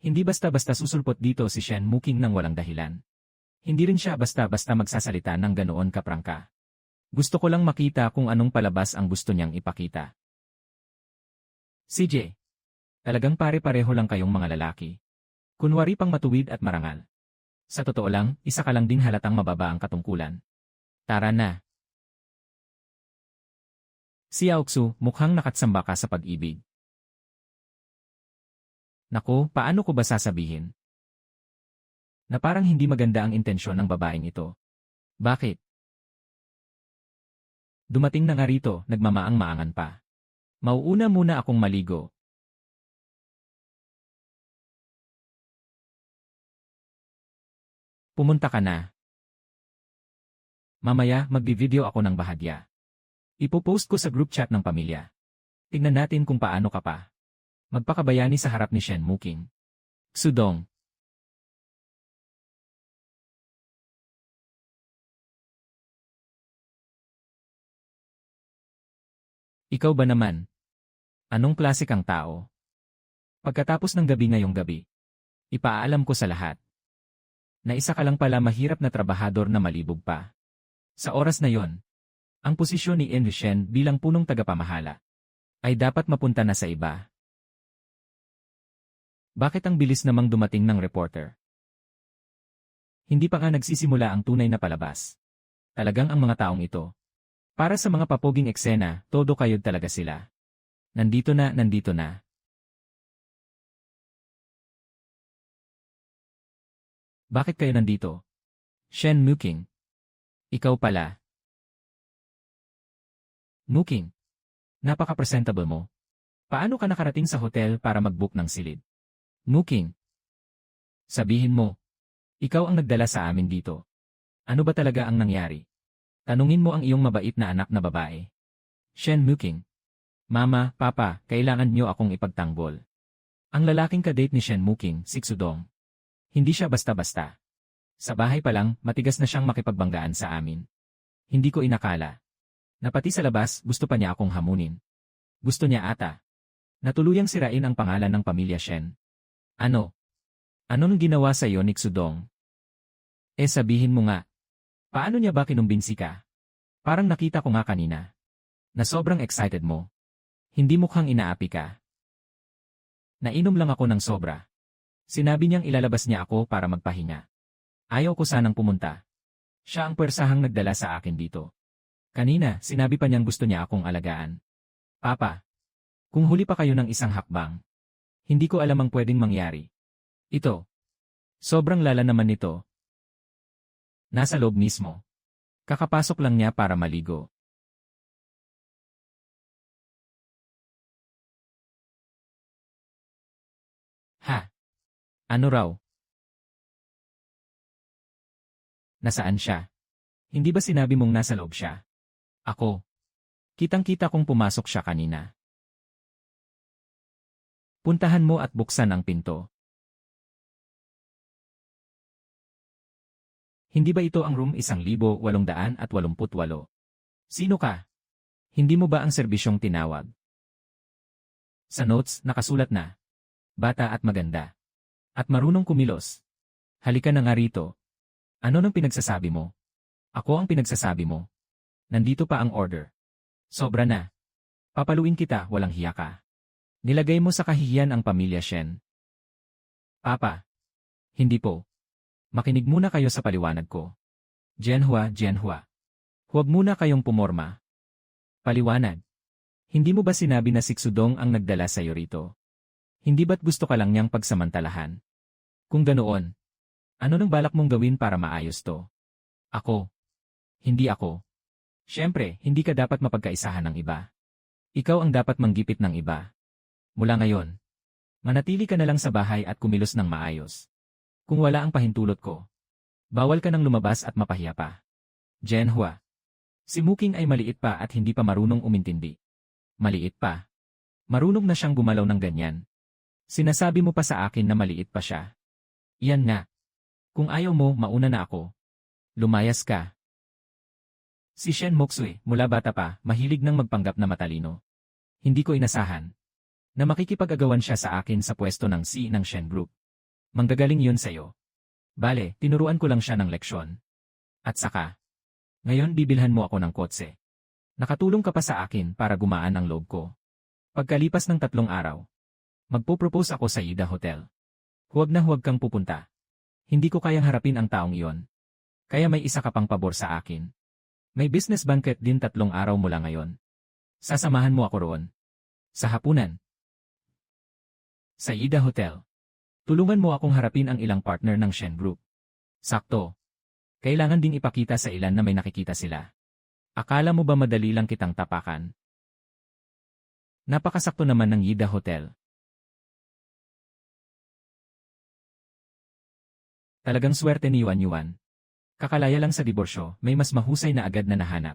Hindi basta-basta susulpot dito si Shen Muking nang walang dahilan. Hindi rin siya basta-basta magsasalita ng ganoon kaprangka. Gusto ko lang makita kung anong palabas ang gusto niyang ipakita. CJ. Talagang pare-pareho lang kayong mga lalaki. Kunwari pang matuwid at marangal. Sa totoo lang, isa ka lang din halatang mababa ang katungkulan. Tara na. Xiaoxu, mukhang nakatsamba ka sa pag-ibig. Naku, paano ko ba sasabihin? Na parang hindi maganda ang intensyon ng babaeng ito. Bakit? Dumating na nga rito, nagmamaang-maangan pa. Mauuna muna akong maligo. Pumunta ka na. Mamaya, magbi-video ako ng bahagya. Ipopost ko sa group chat ng pamilya. Tingnan natin kung paano ka pa. Magpakabayani sa harap ni Shen Muking. Xudong. Ikaw ba naman? Anong klase kang tao? Pagkatapos ng gabi ngayong gabi, ipaalam ko sa lahat. Na isa ka lang pala mahirap na trabahador na malibog pa. Sa oras na yon, ang posisyon ni Shen bilang punong tagapamahala ay dapat mapunta na sa iba. Bakit ang bilis namang dumating ng reporter? Hindi pa nga nagsisimula ang tunay na palabas. Talagang ang mga taong ito. Para sa mga papoging eksena, todo kayod talaga sila. Nandito na, nandito na. Bakit kayo nandito? Shen Muking. Ikaw pala. Muking. Napaka-presentable mo. Paano ka nakarating sa hotel para mag-book ng silid? Muking. Sabihin mo. Ikaw ang nagdala sa amin dito. Ano ba talaga ang nangyari? Tanungin mo ang iyong mabait na anak na babae. Shen Muking. Mama, Papa, kailangan niyo akong ipagtanggol. Ang lalaking kadate ni Shen Muking, si Xudong. Hindi siya basta-basta. Sa bahay pa lang, matigas na siyang makipagbanggaan sa amin. Hindi ko inakala. Na pati sa labas, gusto pa niya akong hamunin. Gusto niya ata. Natuluyang sirain ang pangalan ng pamilya Shen. Ano? Anong ginawa sa iyo ni Xudong? Sabihin mo nga. Paano niya ba kinumbinsi ka? Parang nakita ko nga kanina. Na sobrang excited mo. Hindi mukhang inaapi ka. Nainom lang ako ng sobra. Sinabi niyang ilalabas niya ako para magpahinga. Ayaw ko sanang pumunta. Siya ang pwersahang nagdala sa akin dito. Kanina, sinabi pa niyang gusto niya akong alagaan. Papa, kung huli pa kayo ng isang hakbang, hindi ko alam ang pwedeng mangyari. Ito. Sobrang lala naman nito. Nasa loob mismo. Kakapasok lang niya para maligo. Ha? Ano raw? Nasaan siya? Hindi ba sinabi mong nasa loob siya? Ako. Kitang-kita kong pumasok siya kanina. Puntahan mo at buksan ang pinto. Hindi ba ito ang room 1888? Sino ka? Hindi mo ba ang serbisyong tinawag? Sa notes, nakasulat na. Bata at maganda. At marunong kumilos. Halika na nga rito. Ano nang pinagsasabi mo? Ako ang pinagsasabi mo. Nandito pa ang order. Sobra na. Papaluin kita, walang hiya ka. Nilagay mo sa kahihiyan ang pamilya Shen. Papa. Hindi po. Makinig muna kayo sa paliwanag ko. Jianhua. Huwag muna kayong pumorma. Paliwanag. Hindi mo ba sinabi na si Xudong ang nagdala sa'yo rito? Hindi ba't gusto ka lang niyang pagsamantalahan? Kung ganoon, ano nang balak mong gawin para maayos to? Ako. Hindi ako. Siyempre, hindi ka dapat mapagkaisahan ng iba. Ikaw ang dapat manggipit ng iba. Mula ngayon, manatili ka na lang sa bahay at kumilos ng maayos. Kung wala ang pahintulot ko, bawal ka nang lumabas at mapahiya pa. Jianhua. Si Muking ay maliit pa at hindi pa marunong umintindi. Maliit pa. Marunong na siyang gumalaw ng ganyan. Sinasabi mo pa sa akin na maliit pa siya. Iyan nga. Kung ayaw mo, mauna na ako. Lumayas ka. Si Shen Moxue, mula bata pa, mahilig nang magpanggap na matalino. Hindi ko inasahan na makikipag-agawan siya sa akin sa pwesto ng C ng Shen Group. Manggagaling yun sa'yo. Bale, tinuruan ko lang siya ng leksyon. At saka, ngayon bibilhan mo ako ng kotse. Nakatulong ka pa sa akin para gumaan ang loob ko. Pagkalipas ng 3 araw, magpo-propose ako sa Ida Hotel. Huwag na huwag kang pupunta. Hindi ko kayang harapin ang taong iyon. Kaya may isa ka pang pabor sa akin. May business banquet din 3 araw mula ngayon. Sasamahan mo ako roon. Sa hapunan. Sa Ida Hotel. Tulungan mo akong harapin ang ilang partner ng Shen Group. Sakto. Kailangan ding ipakita sa ilan na may nakikita sila. Akala mo ba madali lang kitang tapakan? Napakasakto naman ng Yida Hotel. Talagang swerte ni Yuan Yuan. Kakalaya lang sa diborsyo, may mas mahusay na agad na nahanap.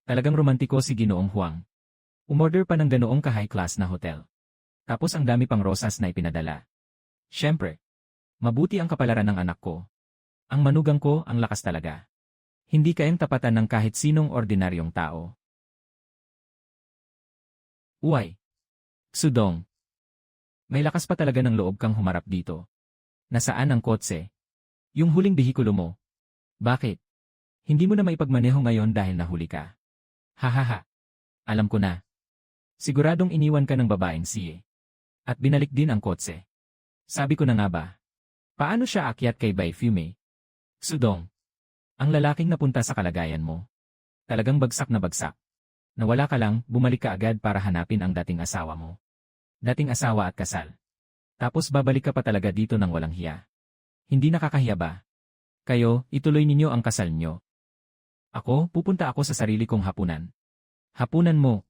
Talagang romantiko si Ginoong Huang. Umorder pa ng ganoong ka-high class na hotel. Tapos ang dami pang rosas na ipinadala. Siyempre, mabuti ang kapalaran ng anak ko. Ang manugang ko ang lakas talaga. Hindi kayang tapatan ng kahit sinong ordinaryong tao. Uy! Xudong! May lakas pa talaga ng loob kang humarap dito. Nasaan ang kotse? Yung huling bihikulo mo. Bakit? Hindi mo na maipagmaneho ngayon dahil nahuli ka. Hahaha. Alam ko na. Siguradong iniwan ka ng babaeng siye. At binalik din ang kotse. Sabi ko na nga ba? Paano siya akyat kay Bai Fume? Xudong. Ang lalaking napunta sa kalagayan mo. Talagang bagsak na bagsak. Nawala ka lang, bumalik ka agad para hanapin ang dating asawa mo. Dating asawa at kasal. Tapos babalik ka pa talaga dito ng walang hiya. Hindi nakakahiya ba? Kayo, ituloy ninyo ang kasal nyo. Ako, pupunta ako sa sarili kong hapunan. Hapunan mo.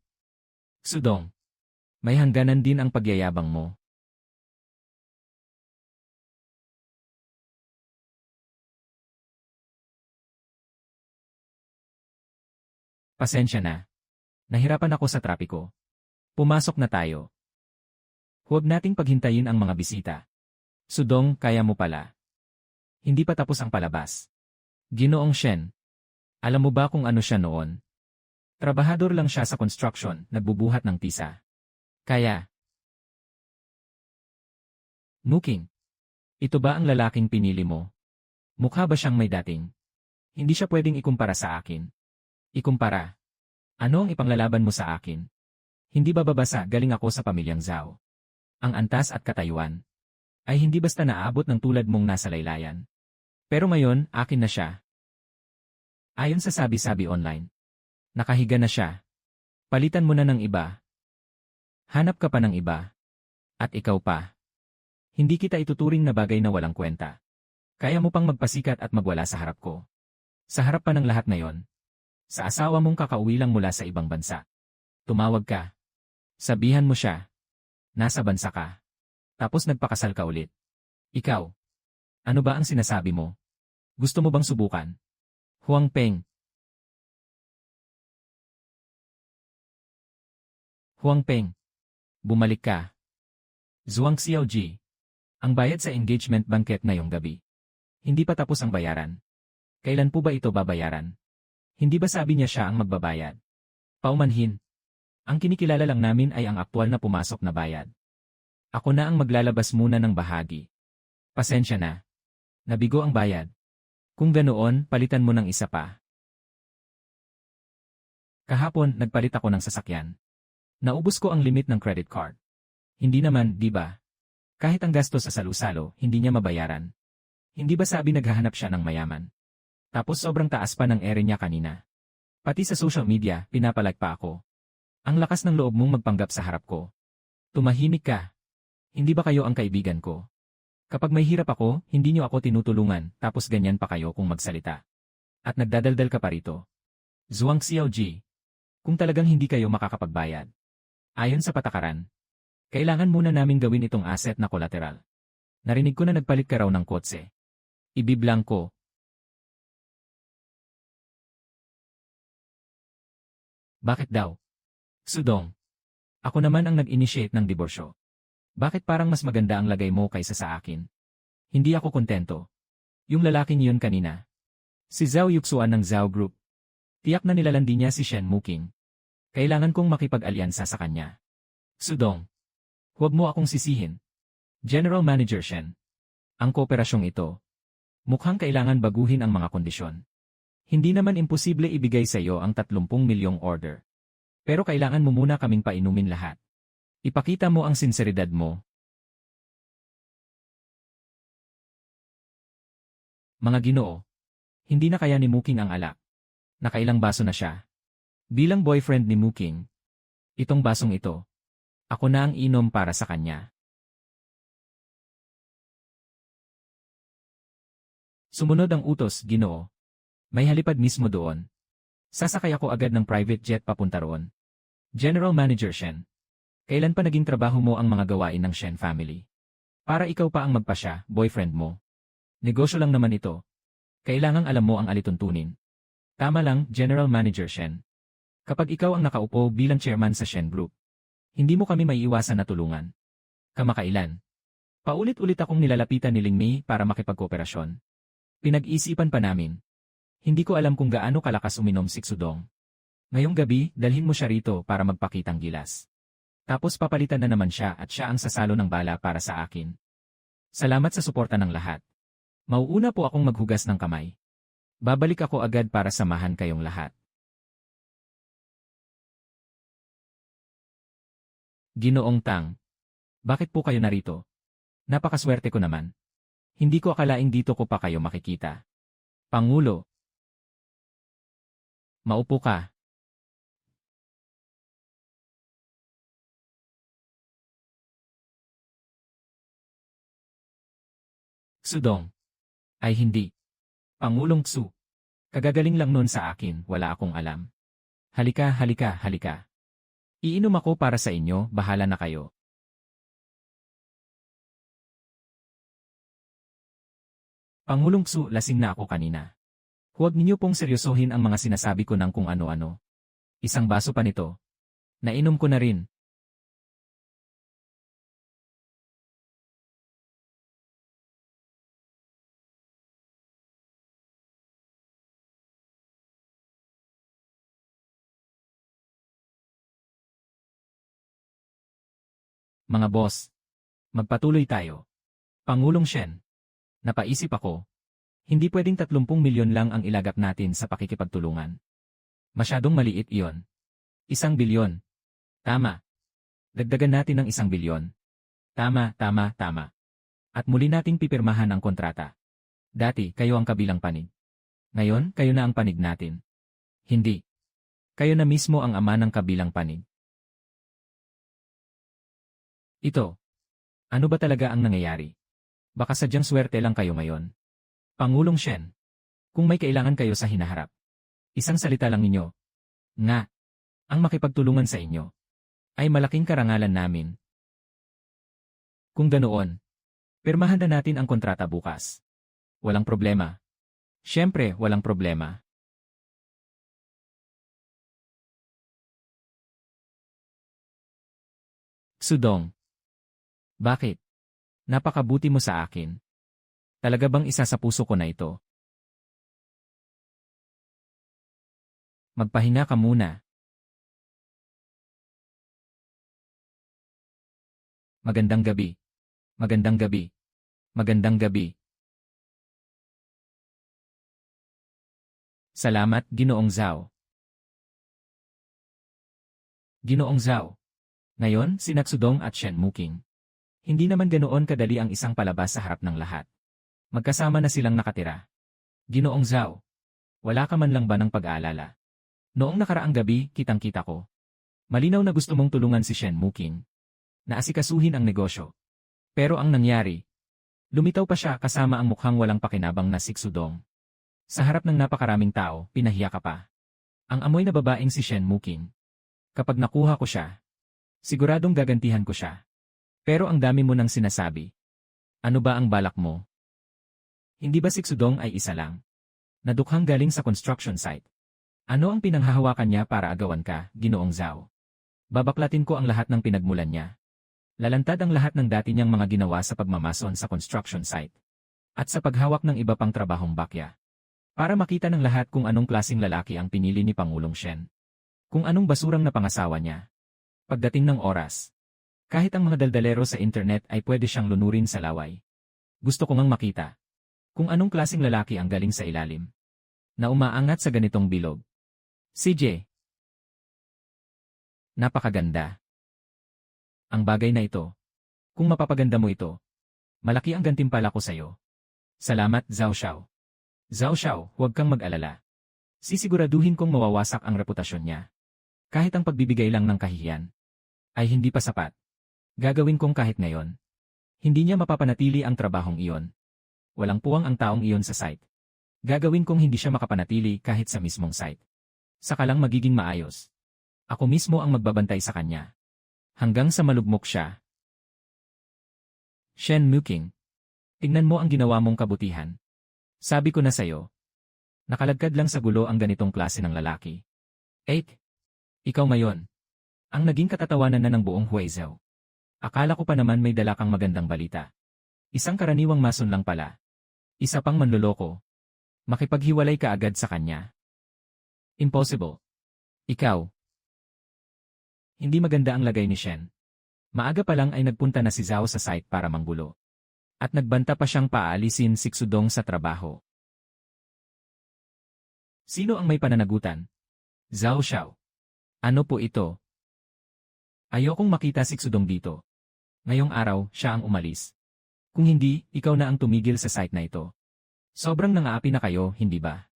Xudong. May hangganan din ang pagyayabang mo. Pasensya na. Nahirapan ako sa trapiko. Pumasok na tayo. Huwag nating paghintayin ang mga bisita. Xudong, kaya mo pala. Hindi pa tapos ang palabas. Ginoong Shen. Alam mo ba kung ano siya noon? Trabahador lang siya sa construction, nagbubuhat ng tisa. Kaya. Muking. Ito ba ang lalaking pinili mo? Mukha ba siyang may dating? Hindi siya pwedeng ikumpara sa akin. Ikumpara. Ano ang ipanglalaban mo sa akin? Hindi ba babasa galing ako sa pamilyang Zhao? Ang antas at katayuan ay hindi basta naabot ng tulad mong nasa laylayan. Pero ngayon, akin na siya. Ayon sa sabi-sabi online. Nakahiga na siya. Palitan mo na ng iba. Hanap ka pa ng iba. At ikaw pa. Hindi kita ituturing na bagay na walang kwenta. Kaya mo pang magpasikat at magwala sa harap ko. Sa harap pa ng lahat ngayon. Sa asawa mong kakauwi lang mula sa ibang bansa. Tumawag ka. Sabihan mo siya. Nasa bansa ka. Tapos nagpakasal ka ulit. Ikaw. Ano ba ang sinasabi mo? Gusto mo bang subukan? Huang Peng. Huang Peng. Bumalik ka. Zhuang Xiaoji. Ang bayad sa engagement banquet ngayong gabi. Hindi pa tapos ang bayaran. Kailan po ba ito babayaran? Hindi ba sabi niya siya ang magbabayad? Paumanhin. Ang kinikilala lang namin ay ang aktwal na pumasok na bayad. Ako na ang maglalabas muna ng bahagi. Pasensya na. Nabigo ang bayad. Kung ganoon, palitan mo ng isa pa. Kahapon, nagpalit ako ng sasakyan. Naubos ko ang limit ng credit card. Hindi naman, di ba? Kahit ang gastos sa salu-salo, hindi niya mabayaran. Hindi ba sabi naghahanap siya ng mayaman? Tapos sobrang taas pa ng ere niya kanina. Pati sa social media, pinapalag pa ako. Ang lakas ng loob mong magpanggap sa harap ko. Tumahimik ka. Hindi ba kayo ang kaibigan ko? Kapag may hirap ako, hindi niyo ako tinutulungan, tapos ganyan pa kayo kung magsalita. At nagdadaldal ka pa rito. Zhuang Xiaoji. Kung talagang hindi kayo makakapagbayad. Ayon sa patakaran, kailangan muna namin gawin itong asset na collateral. Narinig ko na nagpalit ka raw ng kotse. Ibiblang ko. Bakit daw? Sudong. Ako naman ang nag-initiate ng diborsyo. Bakit parang mas maganda ang lagay mo kaysa sa akin? Hindi ako kontento. Yung lalaking yun kanina. Si Zhao Yuxuan ng Zhao Group. Tiyak na nilalandi niya si Shen Muking. Kailangan kong makipag-alyansa sa kanya. Sudong. Huwag mo akong sisihin. General Manager Shen. Ang kooperasyong ito. Mukhang kailangan baguhin ang mga kondisyon. Hindi naman imposible ibigay sa iyo ang 30 milyong order. Pero kailangan mo muna kaming painumin lahat. Ipakita mo ang sinseridad mo. Mga Ginoo. Hindi na kaya ni Muking ang alak. Nakailang baso na siya. Bilang boyfriend ni Muking. Itong basong ito. Ako na ang inom para sa kanya. Sumunod ang utos, Ginoo. May halipad mismo doon. Sasakay ako agad ng private jet papunta roon. General Manager Shen. Kailan pa naging trabaho mo ang mga gawain ng Shen family? Para ikaw pa ang magpasya, boyfriend mo. Negosyo lang naman ito. Kailangang alam mo ang alituntunin. Tama lang, General Manager Shen. Kapag ikaw ang nakaupo bilang chairman sa Shen Group, hindi mo kami maiiwasan na tulungan. Kamakailan. Paulit-ulit akong nilalapitan ni Ling Mei para makipagkooperasyon. Pinag-isipan pa namin. Hindi ko alam kung gaano kalakas uminom si Sudong. Ngayong gabi, dalhin mo siya rito para magpakitang gilas. Tapos papalitan na naman siya at siya ang sasalo ng bala para sa akin. Salamat sa suporta ng lahat. Mauuna po akong maghugas ng kamay. Babalik ako agad para samahan kayong lahat. Ginoong Tang. Bakit po kayo narito? Napakaswerte ko naman. Hindi ko akalaing dito ko pa kayo makikita. Pangulo. Maupo ka. Sudong. Ay hindi. Pangulong Xu. Kagagaling lang nun sa akin, wala akong alam. Halika, halika, halika. Iinom ako para sa inyo, bahala na kayo. Pangulong Xu, lasing na ako kanina. Huwag ninyo pong seryosohin ang mga sinasabi ko ng kung ano-ano. Isang baso pa nito. Nainom ko na rin. Mga boss. Magpatuloy tayo. Pangulong Shen. Napaisip ako. Hindi pwedeng 30 milyon lang ang ilagak natin sa pakikipagtulungan. Masyadong maliit iyon. 1 bilyon. Tama. Dagdagan natin ng 1 bilyon. Tama, tama, tama. At muli nating pipirmahan ang kontrata. Dati, kayo ang kabilang panig. Ngayon, kayo na ang panig natin. Hindi. Kayo na mismo ang ama ng kabilang panig. Ito. Ano ba talaga ang nangyayari? Baka sadyang swerte lang kayo ngayon. Pangulong Shen. Kung may kailangan kayo sa hinaharap. Isang salita lang ninyo. Nga. Ang makipagtulungan sa inyo. Ay malaking karangalan namin. Kung ganoon. Pirmahan na natin ang kontrata bukas. Walang problema. Siyempre, walang problema. Sudong. Bakit? Napakabuti mo sa akin. Talaga bang isa sa puso ko na ito? Magpahinga ka muna. Magandang gabi. Magandang gabi. Magandang gabi. Salamat, Ginoong Zhao. Ginoong Zhao. Ngayon, si Naksudong at Shen Muking. Hindi naman ganoon kadali ang isang palabas sa harap ng lahat. Magkasama na silang nakatira. Ginoong Zhao. Wala ka man lang ba ng pag-aalala? Noong nakaraang gabi, kitang-kita ko. Malinaw na gusto mong tulungan si Shen Muking. Naasikasuhin ang negosyo. Pero ang nangyari, lumitaw pa siya kasama ang mukhang walang pakinabang na Siksudong. Sa harap ng napakaraming tao, pinahiya ka pa. Ang amoy na babaeng si Shen Muking. Kapag nakuha ko siya, siguradong gagantihan ko siya. Pero ang dami mo nang sinasabi. Ano ba ang balak mo? Hindi ba Siksudong ay isa lang? Nadukhang galing sa construction site. Ano ang pinanghahawakan niya para agawan ka, Ginoong Zhao? Babaklatin ko ang lahat ng pinagmulan niya. Lalantad ang lahat ng dati niyang mga ginawa sa pagmamason sa construction site. At sa paghawak ng iba pang trabahong bakya. Para makita ng lahat kung anong klaseng lalaki ang pinili ni Pangulong Shen. Kung anong basurang napangasawa niya. Pagdating ng oras. Kahit ang mga daldalero sa internet ay pwede siyang lunurin sa laway. Gusto ko ngang makita. Kung anong klaseng lalaki ang galing sa ilalim. Na umaangat sa ganitong bilog. CJ. Napakaganda. Ang bagay na ito. Kung mapapaganda mo ito. Malaki ang gantimpala ko sa'yo. Salamat, Zhao Xiao. Zhao Xiao, huwag kang mag-alala. Sisiguraduhin kong mawawasak ang reputasyon niya. Kahit ang pagbibigay lang ng kahihiyan ay hindi pa sapat. Gagawin kong kahit ngayon. Hindi niya mapapanatili ang trabahong iyon. Walang puwang ang taong iyon sa site. Gagawin kong hindi siya makapanatili kahit sa mismong site. Saka lang magiging maayos. Ako mismo ang magbabantay sa kanya. Hanggang sa malugmok siya. Shen Muking. Tingnan mo ang ginawa mong kabutihan. Sabi ko na sa'yo. Nakalagkad lang sa gulo ang ganitong klase ng lalaki. 8. Ikaw ngayon. Ang naging katatawanan na ng buong Huizhou. Akala ko pa naman may dala kang magandang balita. Isang karaniwang mason lang pala. Isa pang manloloko. Makipaghiwalay ka agad sa kanya. Impossible. Ikaw. Hindi maganda ang lagay ni Shen. Maaga pa lang ay nagpunta na si Zhao sa site para manggulo. At nagbanta pa siyang paalisin si Siksudong sa trabaho. Sino ang may pananagutan? Zhao Xiao. Ano po ito? Ayokong makita si Siksudong dito. Ngayong araw, siya ang umalis. Kung hindi, ikaw na ang tumigil sa site na ito. Sobrang nangaapi na kayo, hindi ba?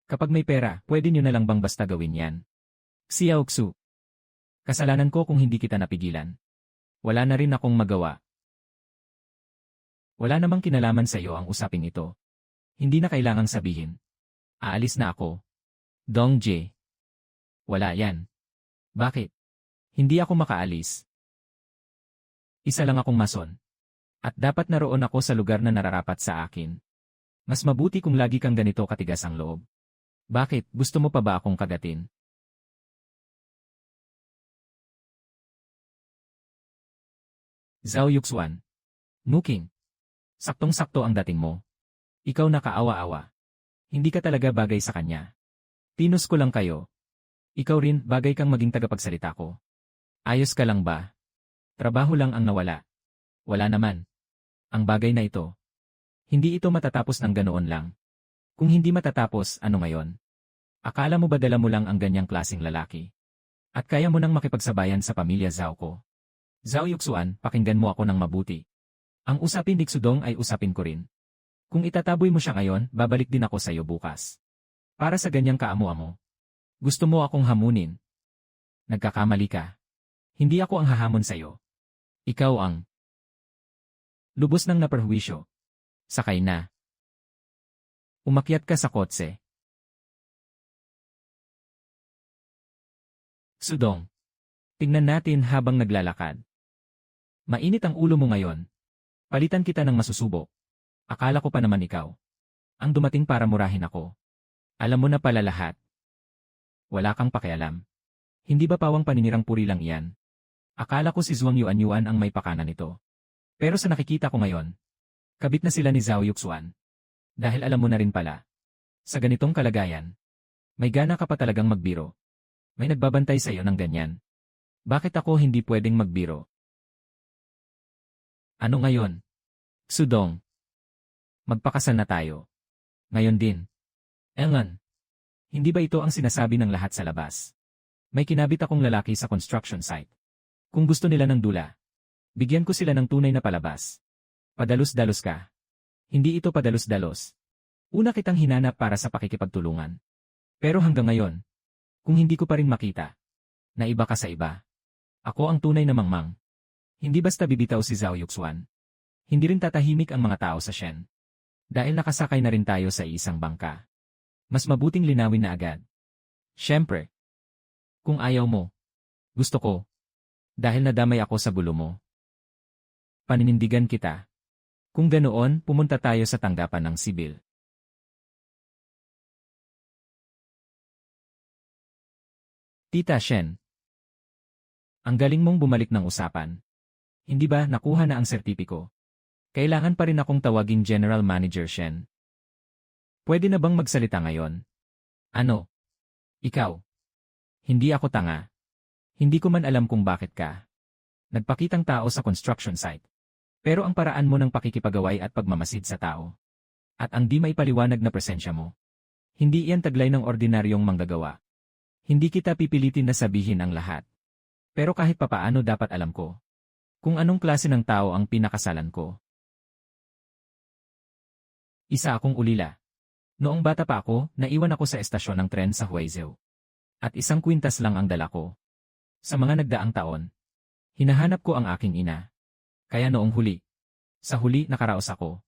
Kapag may pera, pwede nyo na lang bang basta gawin yan? Xiao Xu. Kasalanan ko kung hindi kita napigilan. Wala na rin akong magawa. Wala namang kinalaman sa iyo ang usaping ito. Hindi na kailangang sabihin. Aalis na ako. Dong Jie. Wala yan. Bakit? Hindi ako makaalis. Isa lang akong mason. At dapat naroon ako sa lugar na nararapat sa akin. Mas mabuti kung lagi kang ganito katigas ang loob. Bakit? Gusto mo pa ba akong kagatin? Zhao Yuxuan. Muking. Saktong-sakto ang dating mo. Ikaw nakaawa-awa. Hindi ka talaga bagay sa kanya. Tinos ko lang kayo. Ikaw rin, bagay kang maging tagapagsalita ko. Ayos ka lang ba? Trabaho lang ang nawala. Wala naman. Ang bagay na ito. Hindi ito matatapos ng ganoon lang. Kung hindi matatapos, ano ngayon? Akala mo ba dala mo lang ang ganyang klaseng lalaki? At kaya mo nang makipagsabayan sa pamilya Zhao ko? Zhao Yuxuan, pakinggan mo ako ng mabuti. Ang usapin ni Siksudong ay usapin ko rin. Kung itataboy mo siya ngayon, babalik din ako sa iyo bukas. Para sa ganyang kaamo-amo. Gusto mo akong hamunin? Nagkakamali ka. Hindi ako ang hahamon sa iyo. Ikaw ang lubos ng naperwisyo. Sakay na. Umakyat ka sa kotse. Sudong. Tingnan natin habang naglalakad. Mainit ang ulo mo ngayon. Palitan kita ng masusubok. Akala ko pa naman ikaw ang dumating para murahin ako. Alam mo na pala lahat. Wala kang pakialam. Hindi ba pawang paninirang puri lang iyan? Akala ko si Zhuang Yuanyuan ang may pakana nito. Pero sa nakikita ko ngayon, kabit na sila ni Zhao Yuxuan. Dahil alam mo na rin pala, sa ganitong kalagayan, may gana ka pa talagang magbiro. May nagbabantay sa iyo ng ganyan. Bakit ako hindi pwedeng magbiro? Ano ngayon? Sudong. Magpakasal na tayo. Ngayon din. Engan. Hindi ba ito ang sinasabi ng lahat sa labas? May kinabit akong lalaki sa construction site. Kung gusto nila ng dula, bigyan ko sila ng tunay na palabas. Padalos-dalos ka. Hindi ito padalos-dalos. Una kitang hinanap para sa pakikipagtulungan. Pero hanggang ngayon, kung hindi ko pa rin makita, na iba ka sa iba. Ako ang tunay na mangmang. Hindi basta bibitaw si Zhao Yuxuan. Hindi rin tatahimik ang mga tao sa Shen. Dahil nakasakay na rin tayo sa isang bangka. Mas mabuting linawin na agad. Siyempre. Kung ayaw mo, gusto ko. Dahil nadamay ako sa gulo mo. Paninindigan kita. Kung ganoon, pumunta tayo sa tanggapan ng sibil. Tita Shen. Ang galing mong bumalik ng usapan. Hindi ba nakuha na ang sertipiko? Kailangan pa rin akong tawaging General Manager Shen. Pwede na bang magsalita ngayon? Ano? Ikaw. Hindi ako tanga. Hindi ko man alam kung bakit ka nagpakitang tao sa construction site. Pero ang paraan mo ng pakikipagaway at pagmamasid sa tao. At ang di maipaliwanag na presensya mo. Hindi iyan taglay ng ordinaryong manggagawa. Hindi kita pipilitin na sabihin ang lahat. Pero kahit papaano dapat alam ko kung anong klase ng tao ang pinakasalan ko. Isa akong ulila. Noong bata pa ako, naiwan ako sa estasyon ng tren sa Huizhou. At isang kwintas lang ang dala ko. Sa mga nagdaang taon, hinahanap ko ang aking ina. Kaya noong huli, sa huli nakaraos ako.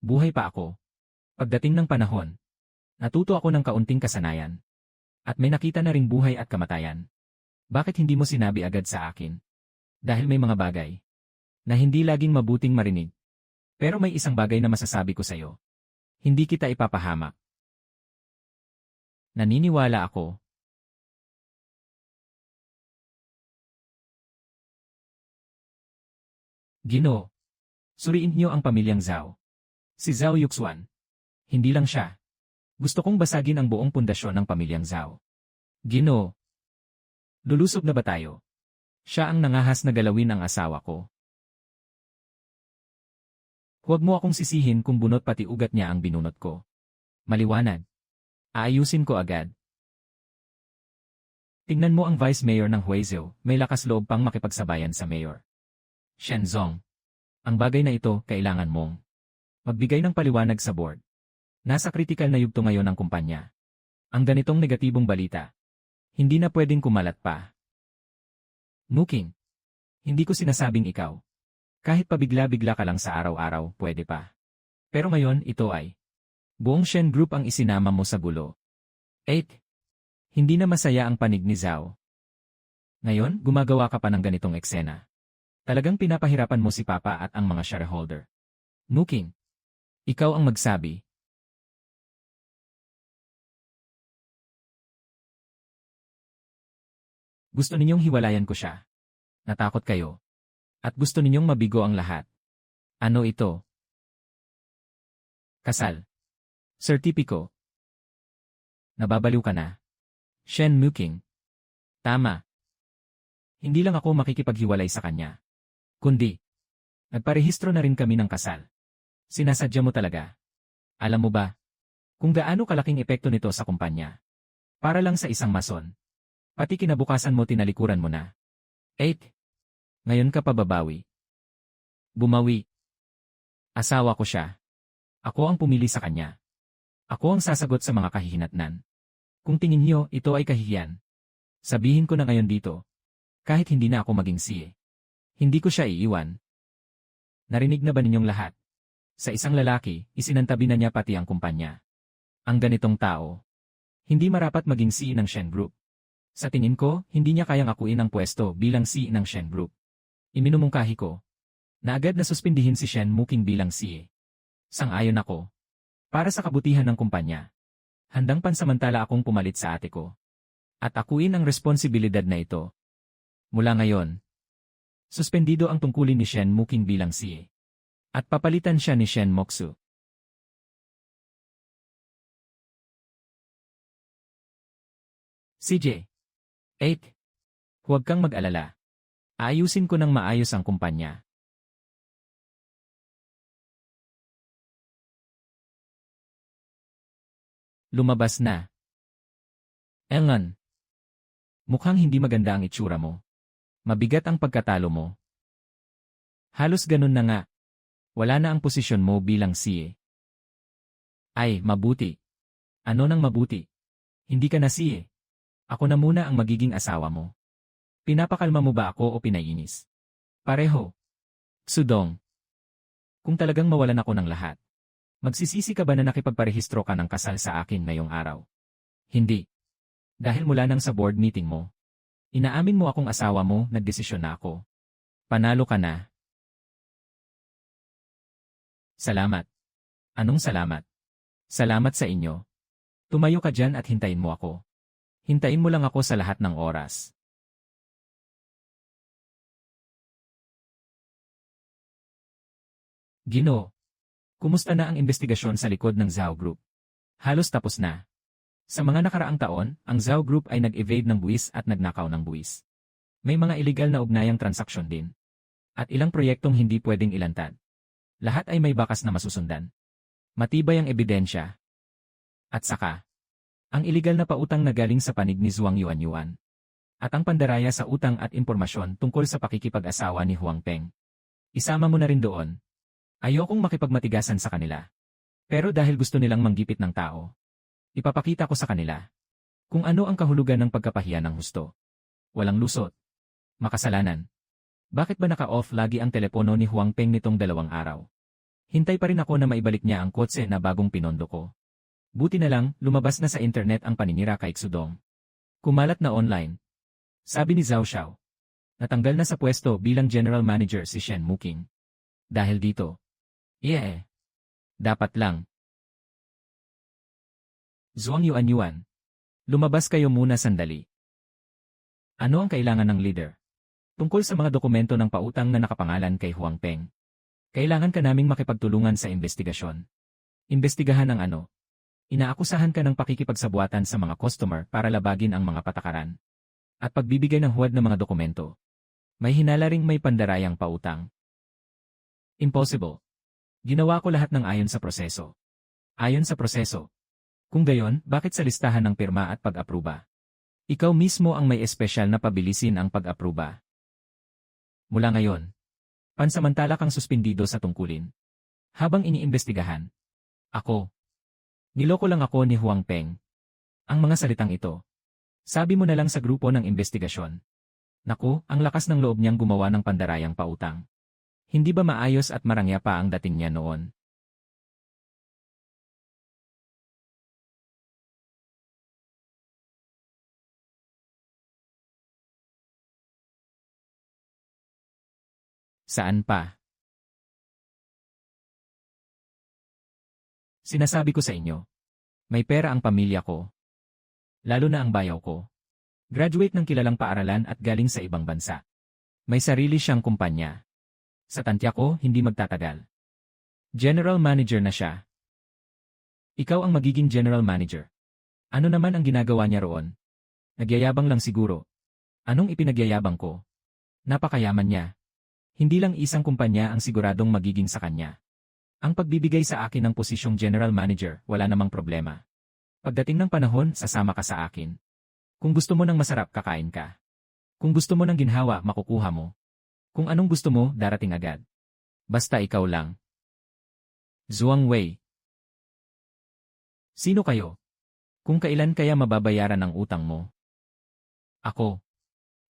Buhay pa ako. Pagdating ng panahon, natuto ako ng kaunting kasanayan. At may nakita na ring buhay at kamatayan. Bakit hindi mo sinabi agad sa akin? Dahil may mga bagay na hindi laging mabuting marinig. Pero may isang bagay na masasabi ko sa'yo. Hindi kita ipapahamak. Naniniwala ako. Ginoo. Suriin niyo ang pamilyang Zhao. Si Zhao Yuxuan. Hindi lang siya. Gusto kong basagin ang buong pundasyon ng pamilyang Zhao. Ginoo. Lulusob na ba tayo? Siya ang nangahas na galawin ang asawa ko. Huwag mo akong sisihin kung bunot pati ugat niya ang binunot ko. Maliwanag. Aayusin ko agad. Tingnan mo ang Vice Mayor ng Huizhou, may lakas loob pang makipagsabayan sa Mayor. Shenzong. Ang bagay na ito, kailangan mong magbigay ng paliwanag sa board. Nasa kritikal na yugto ngayon ang kumpanya. Ang ganitong negatibong balita, hindi na pwedeng kumalat pa. Muking. Hindi ko sinasabing ikaw. Kahit pabigla-bigla ka lang sa araw-araw, pwede pa. Pero ngayon, ito ay buong Shen Group ang isinama mo sa gulo. 8. Hindi na masaya ang panig ni Zhao. Ngayon, gumagawa ka pa ng ganitong eksena. Talagang pinapahirapan mo si Papa at ang mga shareholder. Muking. Ikaw ang magsabi. Gusto ninyong hiwalayan ko siya. Natakot kayo. At gusto ninyong mabigo ang lahat. Ano ito? Kasal. Sertipiko. Nababaliw ka na. Shen Muking. Tama. Hindi lang ako makikipaghiwalay sa kanya. Kundi, nagparehistro na rin kami ng kasal. Sinasadya mo talaga. Alam mo ba, kung gaano kalaking epekto nito sa kumpanya? Para lang sa isang mason. Pati kinabukasan mo tinalikuran mo na. 8. Ngayon ka pa babawi. Bumawi. Asawa ko siya. Ako ang pumili sa kanya. Ako ang sasagot sa mga kahihinatnan. Kung tingin niyo ito ay kahihiyan, sabihin ko na ngayon dito, kahit hindi na ako maging siye. Hindi ko siya iiwan. Narinig na ba ninyong lahat? Sa isang lalaki, isinantabi na niya pati ang kumpanya. Ang ganitong tao, hindi marapat maging CEO ng Shen Group. Sa tingin ko, hindi niya kayang akuin ang pwesto bilang CEO ng Shen Group. Iminumungkahi ko na agad na suspindihin si Shen Muking bilang CEO. Sang-ayon ako. Para sa kabutihan ng kumpanya, handang pansamantala akong pumalit sa ate ko. At akuin ang responsibilidad na ito. Mula ngayon, Suspendido ang tungkulin ni Shen Muking bilang CA. At papalitan siya ni Shen Moksu. CJ. 8. Huwag kang mag-alala. Aayusin ko ng maayos ang kumpanya. Lumabas na. Elngan. Mukhang hindi maganda ang itsura mo. Mabigat ang pagkatalo mo. Halos ganun na nga. Wala na ang posisyon mo bilang CA. Ay, mabuti. Ano nang mabuti? Hindi ka na CA. Ako na muna ang magiging asawa mo. Pinapakalma mo ba ako o pinaiinis? Pareho. Sudong. Kung talagang mawalan ako ng lahat, magsisisi ka ba na nakipagparehistro ka ng kasal sa akin ngayong araw? Hindi. Dahil mula nang sa board meeting mo, inaamin mo akong asawa mo, nagdesisyon na ako. Panalo ka na. Salamat. Anong salamat? Salamat sa inyo. Tumayo ka dyan at hintayin mo ako. Hintayin mo lang ako sa lahat ng oras. Ginoo. Kumusta na ang investigasyon sa likod ng Zhao Group? Halos tapos na. Sa mga nakaraang taon, ang Zhao Group ay nag-evade ng buwis at nagnakaw ng buwis. May mga iligal na ugnayang transaksyon din. At ilang proyektong hindi pwedeng ilantad. Lahat ay may bakas na masusundan. Matibay ang ebidensya. At saka, ang iligal na pautang na galing sa panig ni Zhuang Yuanyuan. At ang pandaraya sa utang at impormasyon tungkol sa pakikipag-asawa ni Huang Peng. Isama mo na rin doon. Ayokong makipagmatigasan sa kanila. Pero dahil gusto nilang manggipit ng tao, ipapakita ko sa kanila kung ano ang kahulugan ng pagkapahiya ng husto. Walang lusot. Makasalanan. Bakit ba naka-off lagi ang telepono ni Huang Peng nitong 2 araw? Hintay pa rin ako na maibalik niya ang kotse na bagong pinondo ko. Buti na lang, lumabas na sa internet ang paninira kay Xudong. Kumalat na online. Sabi ni Zhao Xiao. Natanggal na sa pwesto bilang general manager si Shen Muking. Dahil dito. Dapat lang. Zhuang Yuanyuan. Lumabas kayo muna sandali. Ano ang kailangan ng leader? Tungkol sa mga dokumento ng pautang na nakapangalan kay Huang Peng. Kailangan ka naming makipagtulungan sa investigasyon. Imbestigahan ang ano? Inaakusahan ka ng pakikipagsabuatan sa mga customer para labagin ang mga patakaran. At pagbibigay ng huwad ng mga dokumento. May hinala ring may pandarayang pautang. Impossible. Ginawa ko lahat ng ayon sa proseso. Ayon sa proseso. Kung gayon, bakit sa listahan ng pirma at pag-apruba? Ikaw mismo ang may espesyal na pabilisin ang pag-apruba. Mula ngayon, pansamantala kang suspindido sa tungkulin. Habang iniimbestigahan. Ako. Niloko lang ako ni Huang Peng. Ang mga salitang ito. Sabi mo na lang sa grupo ng investigasyon. Naku, ang lakas ng loob niyang gumawa ng pandarayang pautang. Hindi ba maayos at marangya pa ang dating niya noon? Saan pa? Sinasabi ko sa inyo. May pera ang pamilya ko. Lalo na ang bayaw ko. Graduate ng kilalang paaralan at galing sa ibang bansa. May sarili siyang kumpanya. Sa tantya ko, hindi magtatagal. General manager na siya. Ikaw ang magiging general manager. Ano naman ang ginagawa niya roon? Nagyayabang lang siguro. Anong ipinagyayabang ko? Napakayaman niya. Hindi lang isang kumpanya ang siguradong magiging sa kanya. Ang pagbibigay sa akin ng posisyong general manager, wala namang problema. Pagdating ng panahon, sasama ka sa akin. Kung gusto mo ng masarap, kakain ka. Kung gusto mo ng ginhawa, makukuha mo. Kung anong gusto mo, darating agad. Basta ikaw lang. Zhuang Wei. Sino kayo? Kung kailan kaya mababayaran ang utang mo? Ako.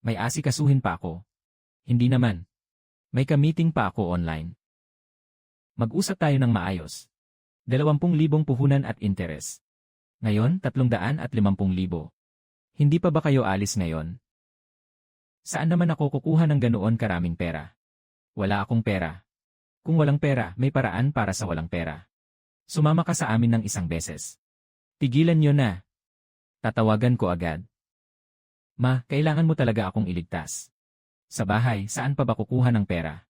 May asikasuhin pa ako. Hindi naman. May ka-meeting pa ako online. Mag-usap tayo ng maayos. 20,000 puhunan at interes. Ngayon, 350,000. Hindi pa ba kayo alis ngayon? Saan naman ako kukuha ng ganoon karaming pera? Wala akong pera. Kung walang pera, may paraan para sa walang pera. Sumama ka sa amin ng 1 beses. Tigilan nyo na. Tatawagan ko agad. Ma, kailangan mo talaga akong iligtas. Sa bahay, saan pa ba kukuha ng pera?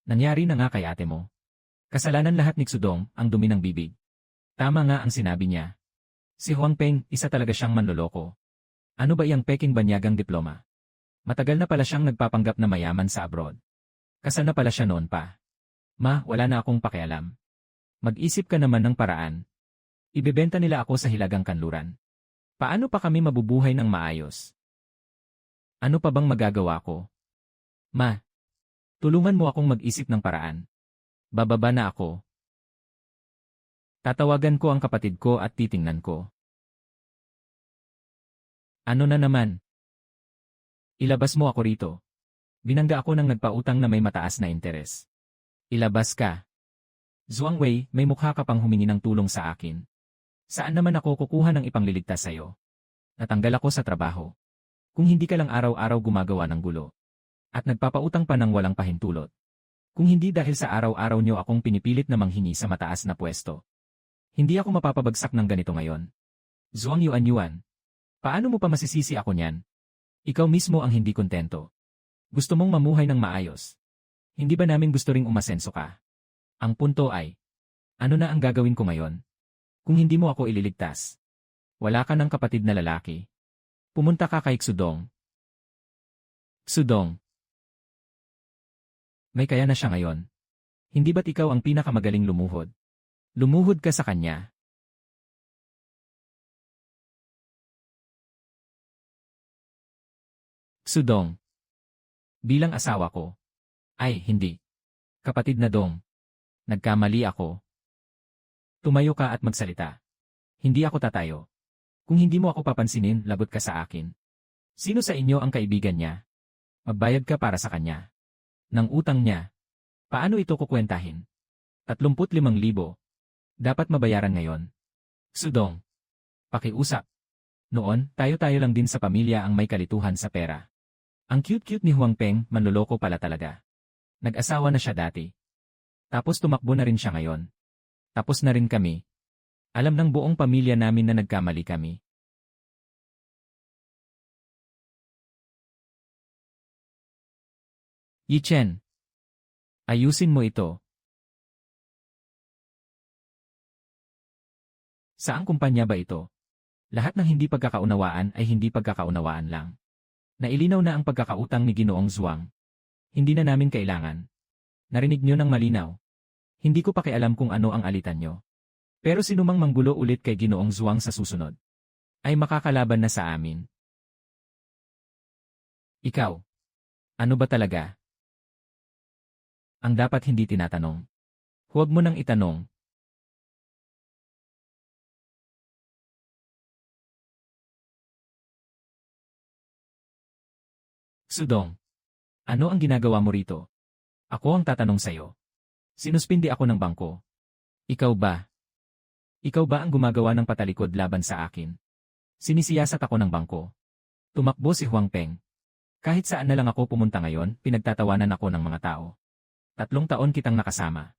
Nangyari na nga kay ate mo. Kasalanan lahat ni Xudong, ang dumi ng bibig. Tama nga ang sinabi niya. Si Huang Peng, isa talaga siyang manloloko. Ano ba iyang peking banyagang diploma? Matagal na pala siyang nagpapanggap na mayaman sa abroad. Kasal na pala siya noon pa. Ma, wala na akong pakialam. Mag-isip ka naman ng paraan. Ibebenta nila ako sa hilagang kanluran. Paano pa kami mabubuhay ng maayos? Ano pa bang magagawa ko? Ma, tulungan mo akong mag-isip ng paraan. Bababa na ako. Tatawagan ko ang kapatid ko at titingnan ko. Ano na naman? Ilabas mo ako rito. Binangga ako ng nagpautang na may mataas na interes. Ilabas ka. Zhuang Wei, may mukha ka pang humingi ng tulong sa akin. Saan naman ako kukuha ng ipangliligtas sa'yo? Natanggal ako sa trabaho. Kung hindi ka lang araw-araw gumagawa ng gulo. At nagpapautang pa ng walang pahintulot. Kung hindi dahil sa araw-araw niyo akong pinipilit na manghingi sa mataas na pwesto. Hindi ako mapapabagsak ng ganito ngayon. Zhuang Yuan, paano mo pa masisisi ako niyan? Ikaw mismo ang hindi kontento. Gusto mong mamuhay ng maayos. Hindi ba namin gusto ring umasenso ka? Ang punto ay, ano na ang gagawin ko ngayon? Kung hindi mo ako ililigtas. Wala ka ng kapatid na lalaki. Pumunta ka kay Xudong. Xudong. May kaya na siya ngayon. Hindi ba't ikaw ang pinakamagaling lumuhod? Lumuhod ka sa kanya. Xudong. Bilang asawa ko. Ay, hindi. Kapatid na Dong. Nagkamali ako. Tumayo ka at magsalita. Hindi ako tatayo. Kung hindi mo ako papansinin, lagot ka sa akin. Sino sa inyo ang kaibigan niya? Magbayad ka para sa kanya. Nang utang niya. Paano ito kukwentahin? 35,000. Dapat mabayaran ngayon. Xudong. Pakiusap. Noon, tayo-tayo lang din sa pamilya ang may kalituhan sa pera. Ang cute-cute ni Huang Peng, manloloko pala talaga. Nag-asawa na siya dati. Tapos tumakbo na rin siya ngayon. Tapos na rin kami. Alam ng buong pamilya namin na nagkamali kami. Yi Chen. Ayusin mo ito. Saang kumpanya ba ito? Lahat ng hindi pagkakaunawaan ay hindi pagkakaunawaan lang. Nailinaw na ang pagkakautang ni Ginoong Zhuang. Hindi na namin kailangan. Narinig niyo ng malinaw. Hindi ko pakialam kung ano ang alitan niyo. Pero sinumang manggulo ulit kay Ginoong Zhuang sa susunod, ay makakalaban na sa amin. Ikaw. Ano ba talaga? Ang dapat hindi tinatanong. Huwag mo nang itanong. Xudong. Ano ang ginagawa mo rito? Ako ang tatanong sa'yo. Sinuspindi ako ng bangko. Ikaw ba? Ikaw ba ang gumagawa ng patalikod laban sa akin? Sinisiyasat ako ng bangko. Tumakbo si Huang Peng. Kahit saan na lang ako pumunta ngayon, pinagtatawanan ako ng mga tao. 3 taon kitang nakasama.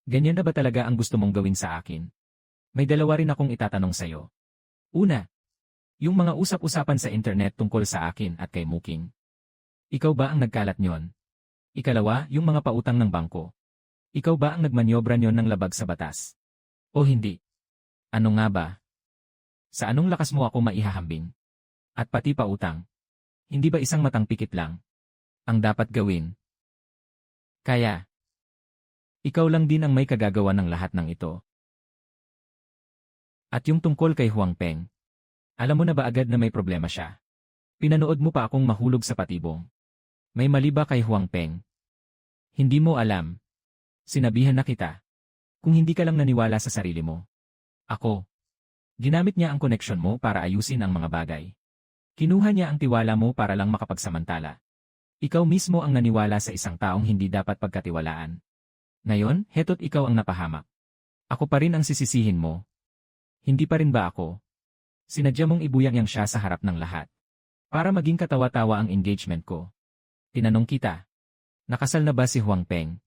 Ganyan na ba talaga ang gusto mong gawin sa akin? May dalawa rin akong itatanong sa'yo. Una, yung mga usap-usapan sa internet tungkol sa akin at kay Muking. Ikaw ba ang nagkalat nyon? Ikalawa, yung mga pautang ng bangko. Ikaw ba ang nagmanyobra nyon ng labag sa batas? O hindi? Ano nga ba? Sa anong lakas mo ako maihahambing? At pati pautang. Hindi ba isang matang pikit lang ang dapat gawin? Kaya, ikaw lang din ang may kagagawa ng lahat ng ito. At yung tungkol kay Huang Peng, alam mo na ba agad na may problema siya? Pinanood mo pa akong mahulog sa patibong. May mali ba kay Huang Peng? Hindi mo alam. Sinabihan na kita. Kung hindi ka lang naniwala sa sarili mo. Ako. Ginamit niya ang koneksyon mo para ayusin ang mga bagay. Kinuha niya ang tiwala mo para lang makapagsamantala. Ikaw mismo ang naniwala sa isang taong hindi dapat pagkatiwalaan. Ngayon, heto't ikaw ang napahamak. Ako pa rin ang sisisihin mo. Hindi pa rin ba ako? Sinadya mong ibuyang siya sa harap ng lahat. Para maging katawa-tawa ang engagement ko. Tinanong kita. Nakasal na ba si Huang Peng?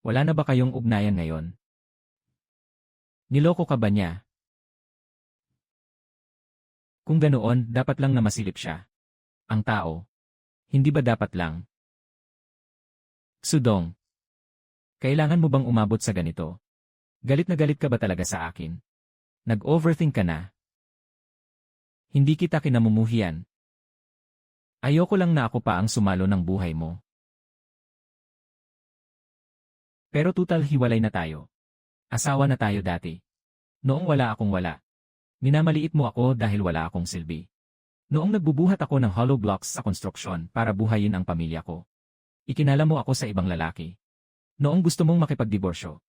Wala na ba kayong ugnayan ngayon? Niloko ka ba niya? Kung ganoon, dapat lang na masilip siya. Ang tao. Hindi ba dapat lang? Sudong, kailangan mo bang umabot sa ganito? Galit na galit ka ba talaga sa akin? Nag-overthink ka na? Hindi kita kinamumuhian. Ayoko lang na ako pa ang sumalo ng buhay mo. Pero tutal hiwalay na tayo. Asawa na tayo dati. Noong wala akong wala. Minamaliit mo ako dahil wala akong silbi. Noong nagbubuhat ako ng hollow blocks sa konstruksyon para buhayin ang pamilya ko. Ikinala mo ako sa ibang lalaki. Noong gusto mong makipagdiborsyo.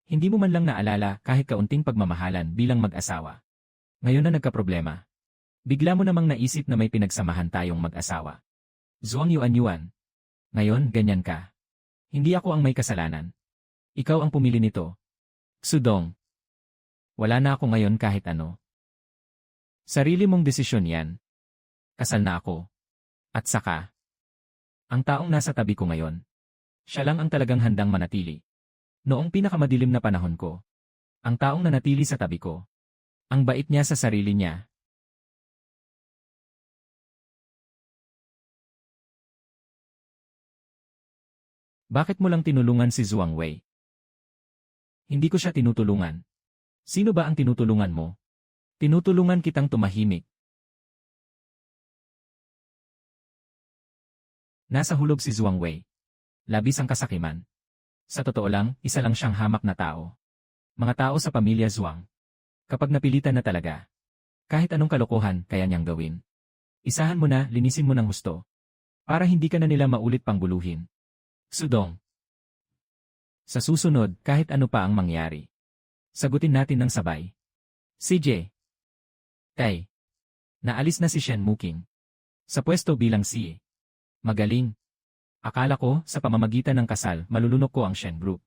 Hindi mo man lang naalala kahit kaunting pagmamahalan bilang mag-asawa. Ngayon na nagkaproblema. Bigla mo namang naisip na may pinagsamahan tayong mag-asawa. Zhuang Yuanyuan. Ngayon, ganyan ka. Hindi ako ang may kasalanan. Ikaw ang pumili nito. Sudong. Wala na ako ngayon kahit ano. Sarili mong desisyon yan. Kasal na ako. At saka, ang taong nasa tabi ko ngayon, siya lang ang talagang handang manatili. Noong pinakamadilim na panahon ko, ang taong nanatili sa tabi ko, ang bait niya sa sarili niya. Bakit mo lang tinulungan si Zhuang Wei? Hindi ko siya tinutulungan. Sino ba ang tinutulungan mo? Tinutulungan kitang tumahimik. Nasa hulog si Zhuang Wei. Labis ang kasakiman. Sa totoo lang, isa lang siyang hamak na tao. Mga tao sa pamilya Zhuang. Kapag napilitan na talaga, kahit anong kalokohan kaya niyang gawin. Isahan mo na, linisin mo ng husto. Para hindi ka na nila maulit pangguluhin. Sudong. Sa susunod, kahit ano pa ang mangyari. Sagutin natin ng sabay. CJ. Tay. Naalis na si Shen Muking. Sa pwesto bilang CA. Magaling. Akala ko, sa pamamagitan ng kasal, malulunok ko ang Shen Group.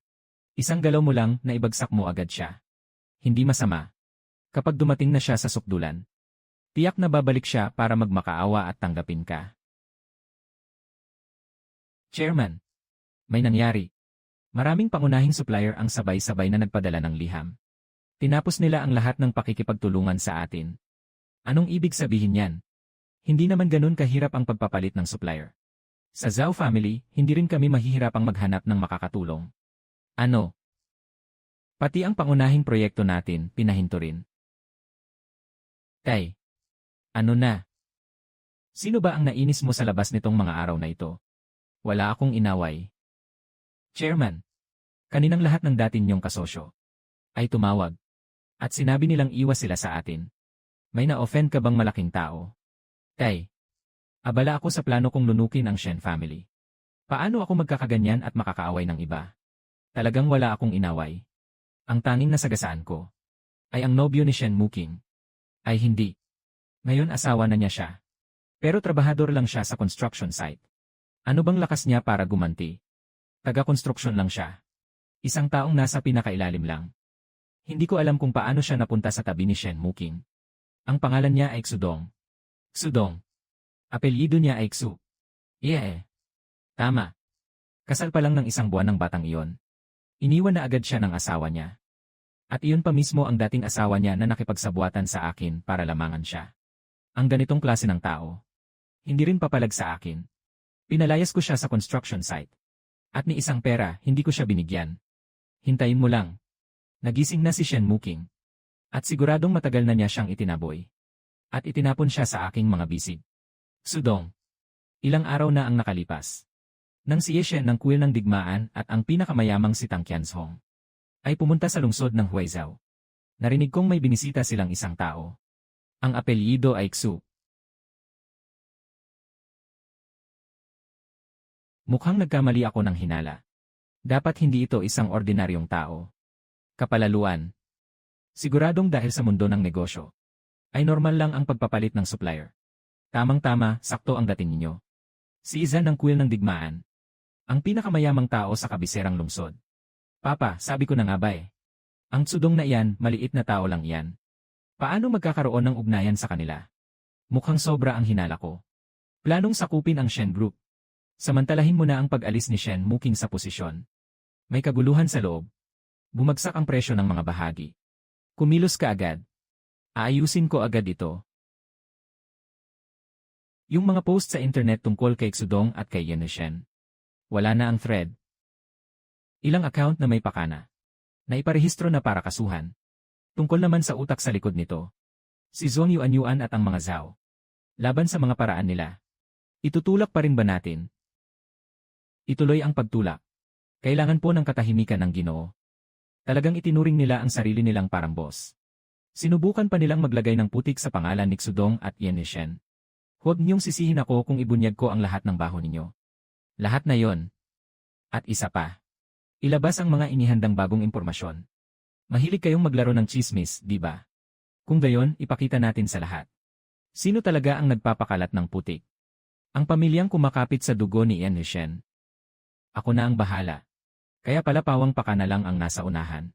Isang galaw mo lang na ibagsak mo agad siya. Hindi masama. Kapag dumating na siya sa sukdulan, tiyak na babalik siya para magmakaawa at tanggapin ka. Chairman. May nangyari. Maraming pangunahing supplier ang sabay-sabay na nagpadala ng liham. Tinapos nila ang lahat ng pakikipagtulungan sa atin. Anong ibig sabihin yan? Hindi naman ganun kahirap ang pagpapalit ng supplier. Sa Zhao family, hindi rin kami mahihirapang maghanap ng makakatulong. Ano? Pati ang pangunahing proyekto natin, pinahinto rin. Tay. Ano na? Sino ba ang nainis mo sa labas nitong mga araw na ito? Wala akong inaway. Chairman, kaninang lahat ng dati niyong kasosyo ay tumawag at sinabi nilang iwas sila sa atin. May na-offend ka bang malaking tao? Tay, abala ako sa plano kong lunukin ang Shen family. Paano ako magkakaganyan at makakaaway ng iba? Talagang wala akong inaway. Ang tanging nasagasaan ko ay ang nobyo ni Shen Muking. Ay hindi. Ngayon asawa na niya siya. Pero trabahador lang siya sa construction site. Ano bang lakas niya para gumanti? Taga-konstruksyon lang siya. Isang taong nasa pinakailalim lang. Hindi ko alam kung paano siya napunta sa tabi ni Shen Muking. Ang pangalan niya ay Xudong. Xudong. Apelyido niya ay Xu. Yeah. Tama. Kasal pa lang ng isang buwan ng batang iyon. Iniwan na agad siya ng asawa niya. At iyon pa mismo ang dating asawa niya na nakipagsabuatan sa akin para lamangan siya. Ang ganitong klase ng tao. Hindi rin papalag sa akin. Pinalayas ko siya sa construction site. At ni isang pera, hindi ko siya binigyan. Hintayin mo lang. Nagising na si Shen Muking. At siguradong matagal na niya siyang itinaboy. At itinapon siya sa aking mga bisig. Sudong. Ilang araw na ang nakalipas. Nang si Shen ng kuwil ng digmaan at ang pinakamayamang si Tang Qianzhong ay pumunta sa lungsod ng Huaizhou. Narinig kong may binisita silang isang tao. Ang apelyido ay Xu. Mukhang nagkamali ako ng hinala. Dapat hindi ito isang ordinaryong tao. Kapalaluan. Siguradong dahil sa mundo ng negosyo, ay normal lang ang pagpapalit ng supplier. Tamang-tama, sakto ang dating ninyo. Si Izan ng kuwil ng digmaan. Ang pinakamayamang tao sa kabiserang lungsod. Papa, sabi ko na nga ba eh. Ang Xudong na iyan, maliit na tao lang iyan. Paano magkakaroon ng ugnayan sa kanila? Mukhang sobra ang hinala ko. Planong sakupin ang Shen Group. Samantalahin mo na ang pag-alis ni Shen Muking sa posisyon. May kaguluhan sa loob. Bumagsak ang presyo ng mga bahagi. Kumilos ka agad. Aayusin ko agad ito. Yung mga post sa internet tungkol kay Xudong at kay Yan Shen. Wala na ang thread. Ilang account na may pakana. Naiparehistro na para kasuhan. Tungkol naman sa utak sa likod nito. Si Zhong Yuanyuan at ang mga Zhao. Laban sa mga paraan nila. Itutulak pa rin ba natin? Ituloy ang pagtulak. Kailangan po ng katahimikan ng Ginoo. Talagang itinuring nila ang sarili nilang parang boss. Sinubukan pa nilang maglagay ng putik sa pangalan ni Xudong at Yan Lishen. Huwag niyong sisihin ako kung ibunyag ko ang lahat ng baho ninyo. Lahat na yon. At isa pa. Ilabas ang mga inihandang bagong impormasyon. Mahilig kayong maglaro ng chismis, di ba? Kung gayon, ipakita natin sa lahat. Sino talaga ang nagpapakalat ng putik? Ang pamilyang kumakapit sa dugo ni Yan Lishen. Ako na ang bahala. Kaya pala pawang paka na lang ang nasa unahan.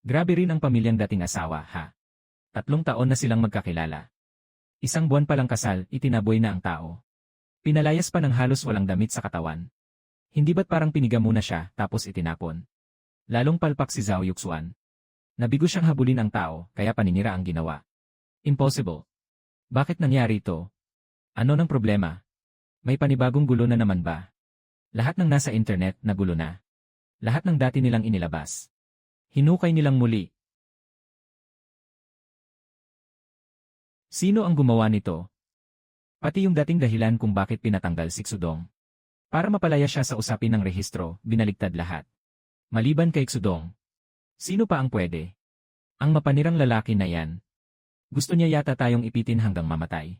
Grabe rin ang pamilyang dating asawa, ha? 3 taon na silang magkakilala. 1 buwan pa lang kasal, itinaboy na ang tao. Pinalayas pa ng halos walang damit sa katawan. Hindi ba't parang piniga muna siya, tapos itinapon? Lalong palpak si Zhao Yuxuan. Nabigo siyang habulin ang tao, kaya paninira ang ginawa. Impossible. Bakit nangyari ito? Ano ng problema? May panibagong gulo na naman ba? Lahat ng nasa internet, nagulo na. Lahat ng dati nilang inilabas. Hinukay nilang muli. Sino ang gumawa nito? Pati yung dating dahilan kung bakit pinatanggal si Xudong. Para mapalaya siya sa usapin ng rehistro, binaligtad lahat. Maliban kay Xudong. Sino pa ang pwede? Ang mapanirang lalaki na yan. Gusto niya yata tayong ipitin hanggang mamatay.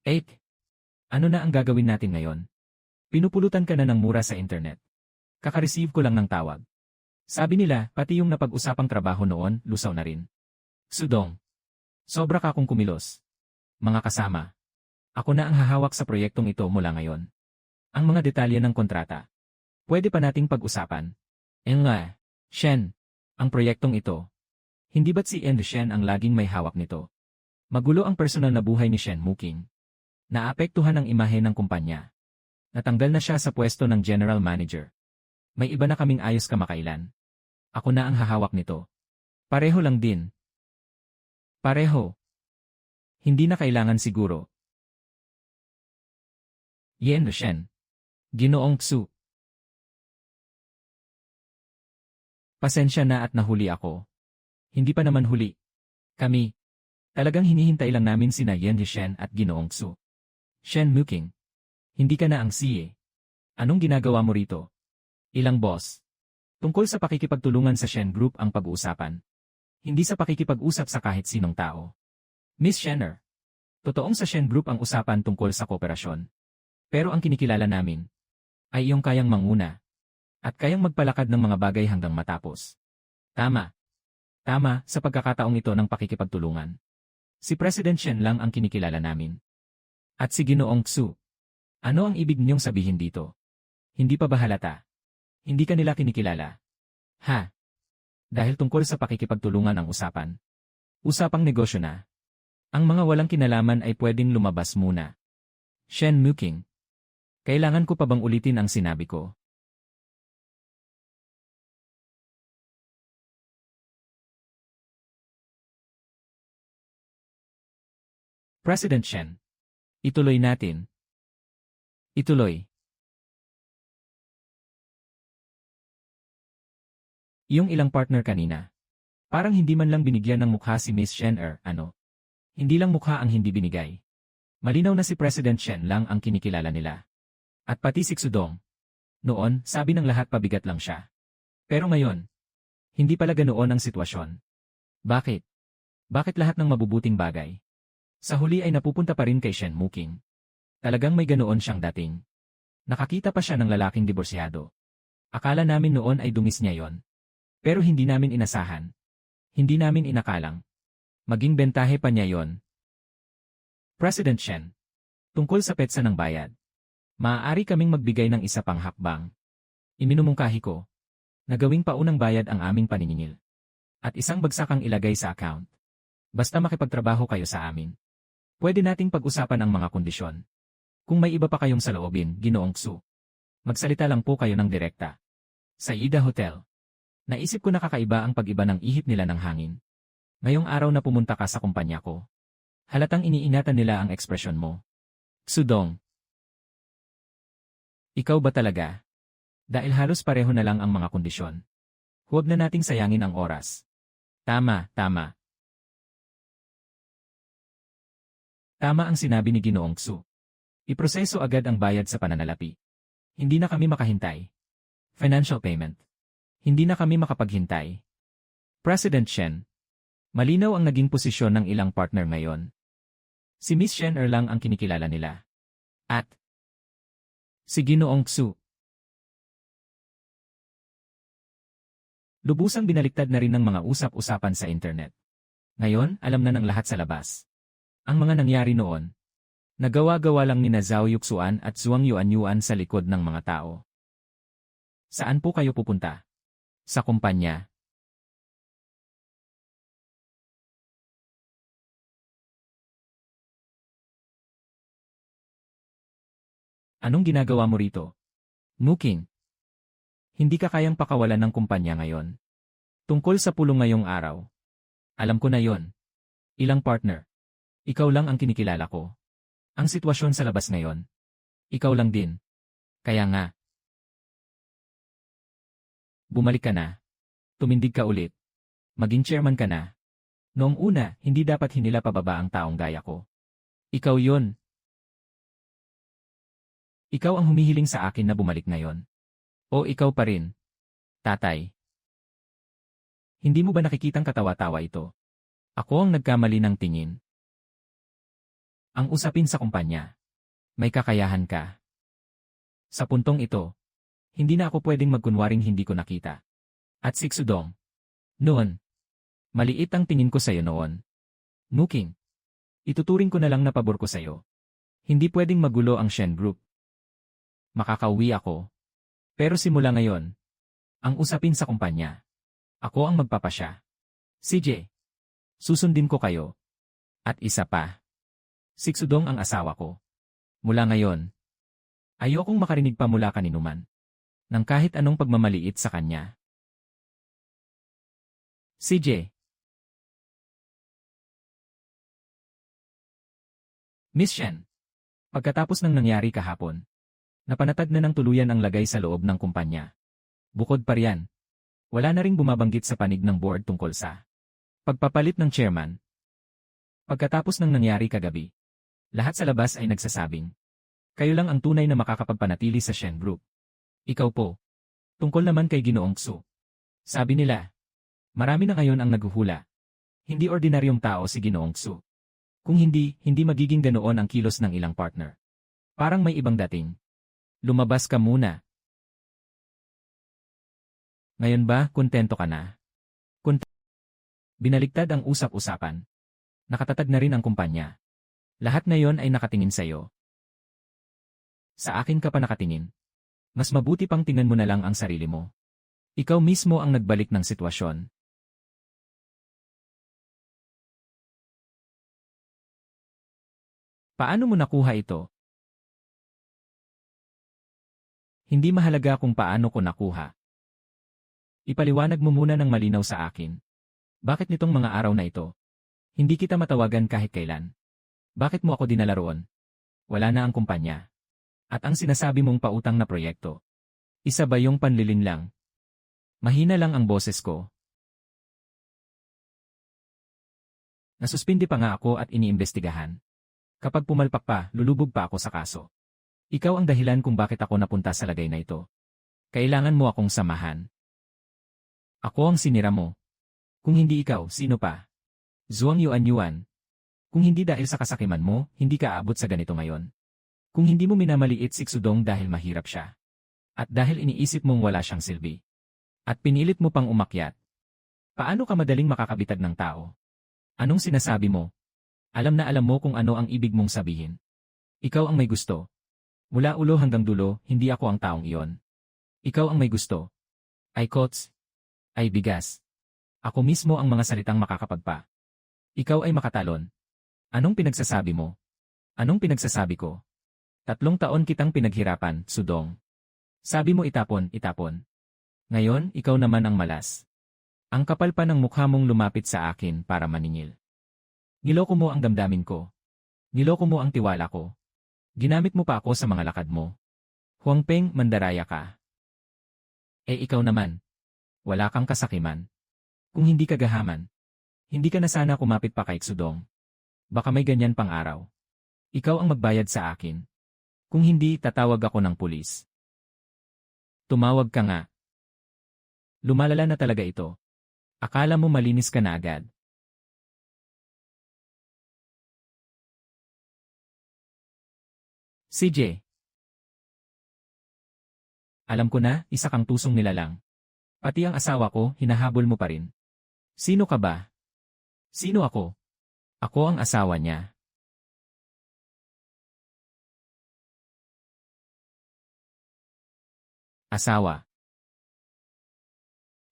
8. Ano na ang gagawin natin ngayon? Pinupulutan ka na ng mura sa internet. Kaka-receive ko lang ng tawag. Sabi nila, pati yung napag-usapang trabaho noon, lusaw na rin. Xudong. Sobra ka kung kumilos. Mga kasama. Ako na ang hahawak sa proyektong ito mula ngayon. Ang mga detalye ng kontrata. Pwede pa nating pag-usapan. Nga, Shen. Ang proyektong ito. Hindi ba't si Shen ang laging may hawak nito? Magulo ang personal na buhay ni Shen Muking. Naapektuhan ang imahe ng kumpanya. Natanggal na siya sa pwesto ng general manager. May iba na kaming ayos kamakailan. Ako na ang hahawak nito. Pareho lang din. Pareho. Hindi na kailangan siguro. Yan Lishen. Ginoong Xu. Pasensya na at nahuli ako. Hindi pa naman huli. Kami. Talagang hinihintay lang namin sina Yan Lishen at Ginoong Xu. Shen Muking. Hindi ka na ang siye. Anong ginagawa mo rito? Ilang boss. Tungkol sa pakikipagtulungan sa Shen Group ang pag-uusapan. Hindi sa pakikipag-usap sa kahit sinong tao. Miss Shenner. Totoong sa Shen Group ang usapan tungkol sa kooperasyon. Pero ang kinikilala namin ay iyong kayang manguna at kayang magpalakad ng mga bagay hanggang matapos. Tama. Tama sa pagkakataong ito ng pakikipagtulungan. Si President Shen lang ang kinikilala namin. At si Ginoong Xu. Ano ang ibig niyong sabihin dito? Hindi pa ba halata? Hindi ka nila kinikilala. Ha? Dahil tungkol sa pakikipagtulungan ang usapan. Usapang negosyo na. Ang mga walang kinalaman ay pwedeng lumabas muna. Shen Muking. Kailangan ko pa bang ulitin ang sinabi ko? President Shen. Ituloy natin. Ituloy. Yung ilang partner kanina. Parang hindi man lang binigyan ng mukha si Miss Shen ano? Hindi lang mukha ang hindi binigay. Malinaw na si President Shen lang ang kinikilala nila. At pati si Xudong. Noon, sabi ng lahat pabigat lang siya. Pero ngayon, hindi pala ganoon ang sitwasyon. Bakit? Bakit lahat ng mabubuting bagay? Sa huli ay napupunta pa rin kay Shen Muking. Talagang may ganoon siyang dating. Nakakita pa siya ng lalaking diborsyado. Akala namin noon ay dungis niya yon. Pero hindi namin inasahan. Hindi namin inakalang. Maging bentahe pa niya yon. President Shen. Tungkol sa petsa ng bayad. Maaari kaming magbigay ng isa pang hakbang. Iminumungkahi ko. Na gawing paunang bayad ang aming paniningil. At isang bagsakang ilagay sa account. Basta makipagtrabaho kayo sa amin. Pwede nating pag-usapan ang mga kondisyon. Kung may iba pa kayong saloobin, Ginoong Xu. Magsalita lang po kayo ng direkta. Sa Ida Hotel. Naisip ko nakakaiba ang pag-iba ng ihip nila ng hangin. Ngayong araw na pumunta ka sa kumpanya ko. Halatang iniingatan nila ang ekspresyon mo. Xudong. Ikaw ba talaga? Dahil halos pareho na lang ang mga kondisyon. Huwag na nating sayangin ang oras. Tama, tama. Tama ang sinabi ni Ginoong Xu. Iproseso agad ang bayad sa pananalapi. Hindi na kami makahintay. Financial payment. Hindi na kami makapaghintay. President Shen. Malinaw ang naging posisyon ng ilang partner ngayon. Si Miss Shen lang ang kinikilala nila. At si Ginoong Xu. Lubusang binaliktad na rin ng mga usap-usapan sa internet. Ngayon, alam na ng lahat sa labas. Ang mga nangyari noon, nagawa-gawa lang ni Zhao Yuxuan at Zhuang Yuanyuan sa likod ng mga tao. Saan po kayo pupunta? Sa kumpanya. Anong ginagawa mo rito? Muking. Hindi ka kayang pakawalan ng kumpanya ngayon. Tungkol sa pulong ngayong araw. Alam ko na yon. Ilang partner. Ikaw lang ang kinikilala ko. Ang sitwasyon sa labas ngayon. Ikaw lang din. Kaya nga. Bumalik ka na. Tumindig ka ulit. Maging chairman ka na. Noong una, hindi dapat hinila pababa ang taong gaya ko. Ikaw yon. Ikaw ang humihiling sa akin na bumalik ngayon. O ikaw pa rin. Tatay. Hindi mo ba nakikitang katawa-tawa ito? Ako ang nagkamali ng tingin. Ang usapin sa kumpanya. May kakayahan ka. Sa puntong ito, hindi na ako pwedeng magkunwaring hindi ko nakita. At si Xudong. Noon. Maliit ang tingin ko sa'yo noon. Muking. Ituturing ko na lang na pabor ko sa'yo. Hindi pwedeng magulo ang Shen Group. Makakauwi ako. Pero simula ngayon, ang usapin sa kumpanya. Ako ang magpapasya. CJ. Susundin ko kayo. At isa pa. Si Xudong ang asawa ko. Mula ngayon, ayokong makarinig pa mula kaninuman ng kahit anong pagmamaliit sa kanya. CJ. Miss Shen. Pagkatapos ng nangyari kahapon, napanatag na ng tuluyan ang lagay sa loob ng kumpanya. Bukod pa riyan, wala na ring bumabanggit sa panig ng board tungkol sa pagpapalit ng chairman. Pagkatapos ng nangyari kagabi, lahat sa labas ay nagsasabing, kayo lang ang tunay na makakapagpanatili sa Shen Group. Ikaw po. Tungkol naman kay Ginoong Xu. Sabi nila, marami na ngayon ang naghuhula. Hindi ordinaryong tao si Ginoong Xu. Kung hindi, hindi magiging ganoon ang kilos ng ilang partner. Parang may ibang dating. Lumabas ka muna. Ngayon ba, kontento ka na? Binaligtad ang usap-usapan. Nakatatag na rin ang kumpanya. Lahat ngayon ay nakatingin sa'yo. Sa akin ka pa nakatingin. Mas mabuti pang tingnan mo na lang ang sarili mo. Ikaw mismo ang nagbalik ng sitwasyon. Paano mo nakuha ito? Hindi mahalaga kung paano ko nakuha. Ipaliwanag mo muna ng malinaw sa akin. Bakit nitong mga araw na ito? Hindi kita matawagan kahit kailan. Bakit mo ako dinala roon? Wala na ang kumpanya. At ang sinasabi mong pautang na proyekto. Isa ba yung panlilin lang? Mahina lang ang boses ko. Nasuspindi pa nga ako at iniimbestigahan. Kapag pumalpak pa, lulubog pa ako sa kaso. Ikaw ang dahilan kung bakit ako napunta sa lagay na ito. Kailangan mo akong samahan. Ako ang sinira mo. Kung hindi ikaw, sino pa? Zhuang Yuanyuan. Kung hindi dahil sa kasakiman mo, hindi ka aabot sa ganito ngayon. Kung hindi mo minamaliit si Xudong dahil mahirap siya. At dahil iniisip mong wala siyang silbi. At pinilit mo pang umakyat. Paano ka madaling makakabitag ng tao? Anong sinasabi mo? Alam na alam mo kung ano ang ibig mong sabihin. Ikaw ang may gusto. Mula ulo hanggang dulo, hindi ako ang taong iyon. Ikaw ang may gusto. Ay kots. Ay bigas. Ako mismo ang mga salitang makakapagpa. Ikaw ay makatalon. Anong pinagsasabi mo? Anong pinagsasabi ko? 3 taon kitang pinaghirapan, Xudong. Sabi mo itapon, itapon. Ngayon, ikaw naman ang malas. Ang kapal pa ng mukha mong lumapit sa akin para maningil. Niloko mo ang damdamin ko. Niloko mo ang tiwala ko. Ginamit mo pa ako sa mga lakad mo. Huangpeng, mandaraya ka. Ikaw naman. Wala kang kasakiman. Kung hindi ka gahaman, hindi ka na sana kumapit pa kay Xudong. Baka may ganyan pang araw. Ikaw ang magbayad sa akin. Kung hindi, tatawag ako ng pulis. Tumawag ka nga. Lumalala na talaga ito. Akala mo malinis ka na agad. CJ. Alam ko na, isa kang tusong nilalang. Pati ang asawa ko, hinahabol mo pa rin. Sino ka ba? Sino ako? Ako ang asawa niya. Asawa.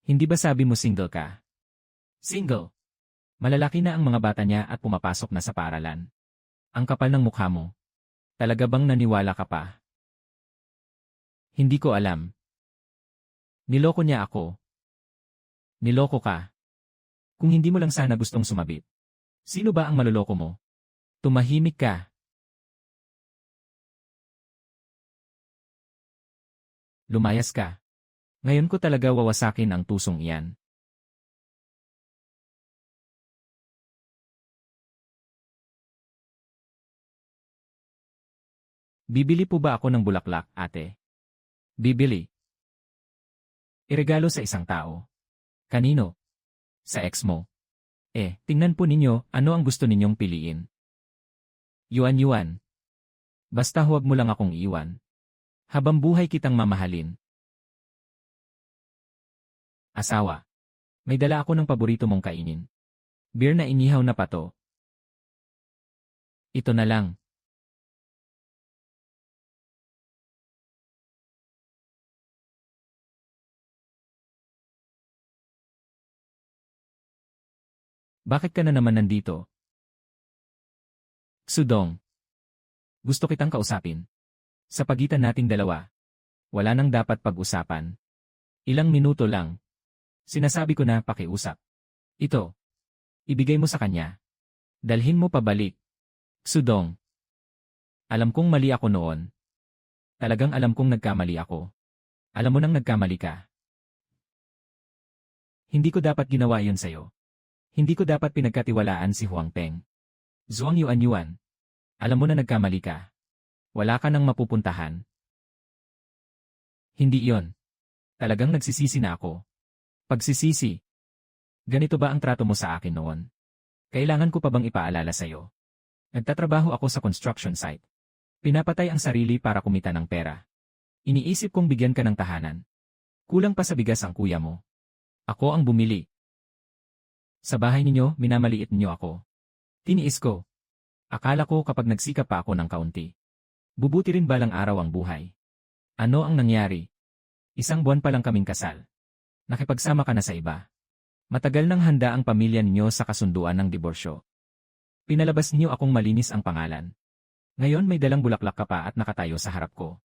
Hindi ba sabi mo single ka? Single. Malalaki na ang mga bata niya at pumapasok na sa paaralan. Ang kapal ng mukha mo. Talaga bang naniwala ka pa? Hindi ko alam. Niloko niya ako. Niloko ka. Kung hindi mo lang sana gustong sumabit. Sino ba ang maluloko mo? Tumahimik ka. Lumayas ka. Ngayon ko talaga wawasakin ang tusong iyan. Bibili po ba ako ng bulaklak, ate? Bibili. Iregalo sa isang tao. Kanino? Sa ex mo. Tingnan po ninyo ano ang gusto ninyong piliin. Yuan-yuan. Basta huwag mo lang akong iwan. Habang buhay kitang mamahalin. Asawa. May dala ako ng paborito mong kainin. Beer na inihaw na pato. Ito na lang. Bakit ka na naman nandito? Xudong. Gusto kitang kausapin. Sa pagitan nating dalawa. Wala nang dapat pag-usapan. Ilang minuto lang. Sinasabi ko na pakiusap. Ito. Ibigay mo sa kanya. Dalhin mo pabalik. Xudong. Alam kong mali ako noon. Talagang alam kong nagkamali ako. Alam mo nang nagkamali ka. Hindi ko dapat ginawa yun sa'yo. Hindi ko dapat pinagkatiwalaan si Huang Peng. Zhuang Yuan. Alam mo na nagkamali ka. Wala ka nang mapupuntahan. Hindi yon. Talagang nagsisisi na ako. Pagsisisi. Ganito ba ang trato mo sa akin noon? Kailangan ko pa bang ipaalala sa'yo? Nagtatrabaho ako sa construction site. Pinapatay ang sarili para kumita ng pera. Iniisip kong bigyan ka ng tahanan. Kulang pa sa bigas ang kuya mo. Ako ang bumili. Sa bahay ninyo, minamaliit niyo ako. Tiniis ko. Akala ko kapag nagsikap pa ako ng kaunti. Bubuti rin balang araw ang buhay. Ano ang nangyari? 1 buwan pa lang kaming kasal. Nakipagsama ka na sa iba. Matagal nang handa ang pamilya ninyo sa kasunduan ng diborsyo. Pinalabas niyo akong malinis ang pangalan. Ngayon may dalang bulaklak ka pa at nakatayo sa harap ko.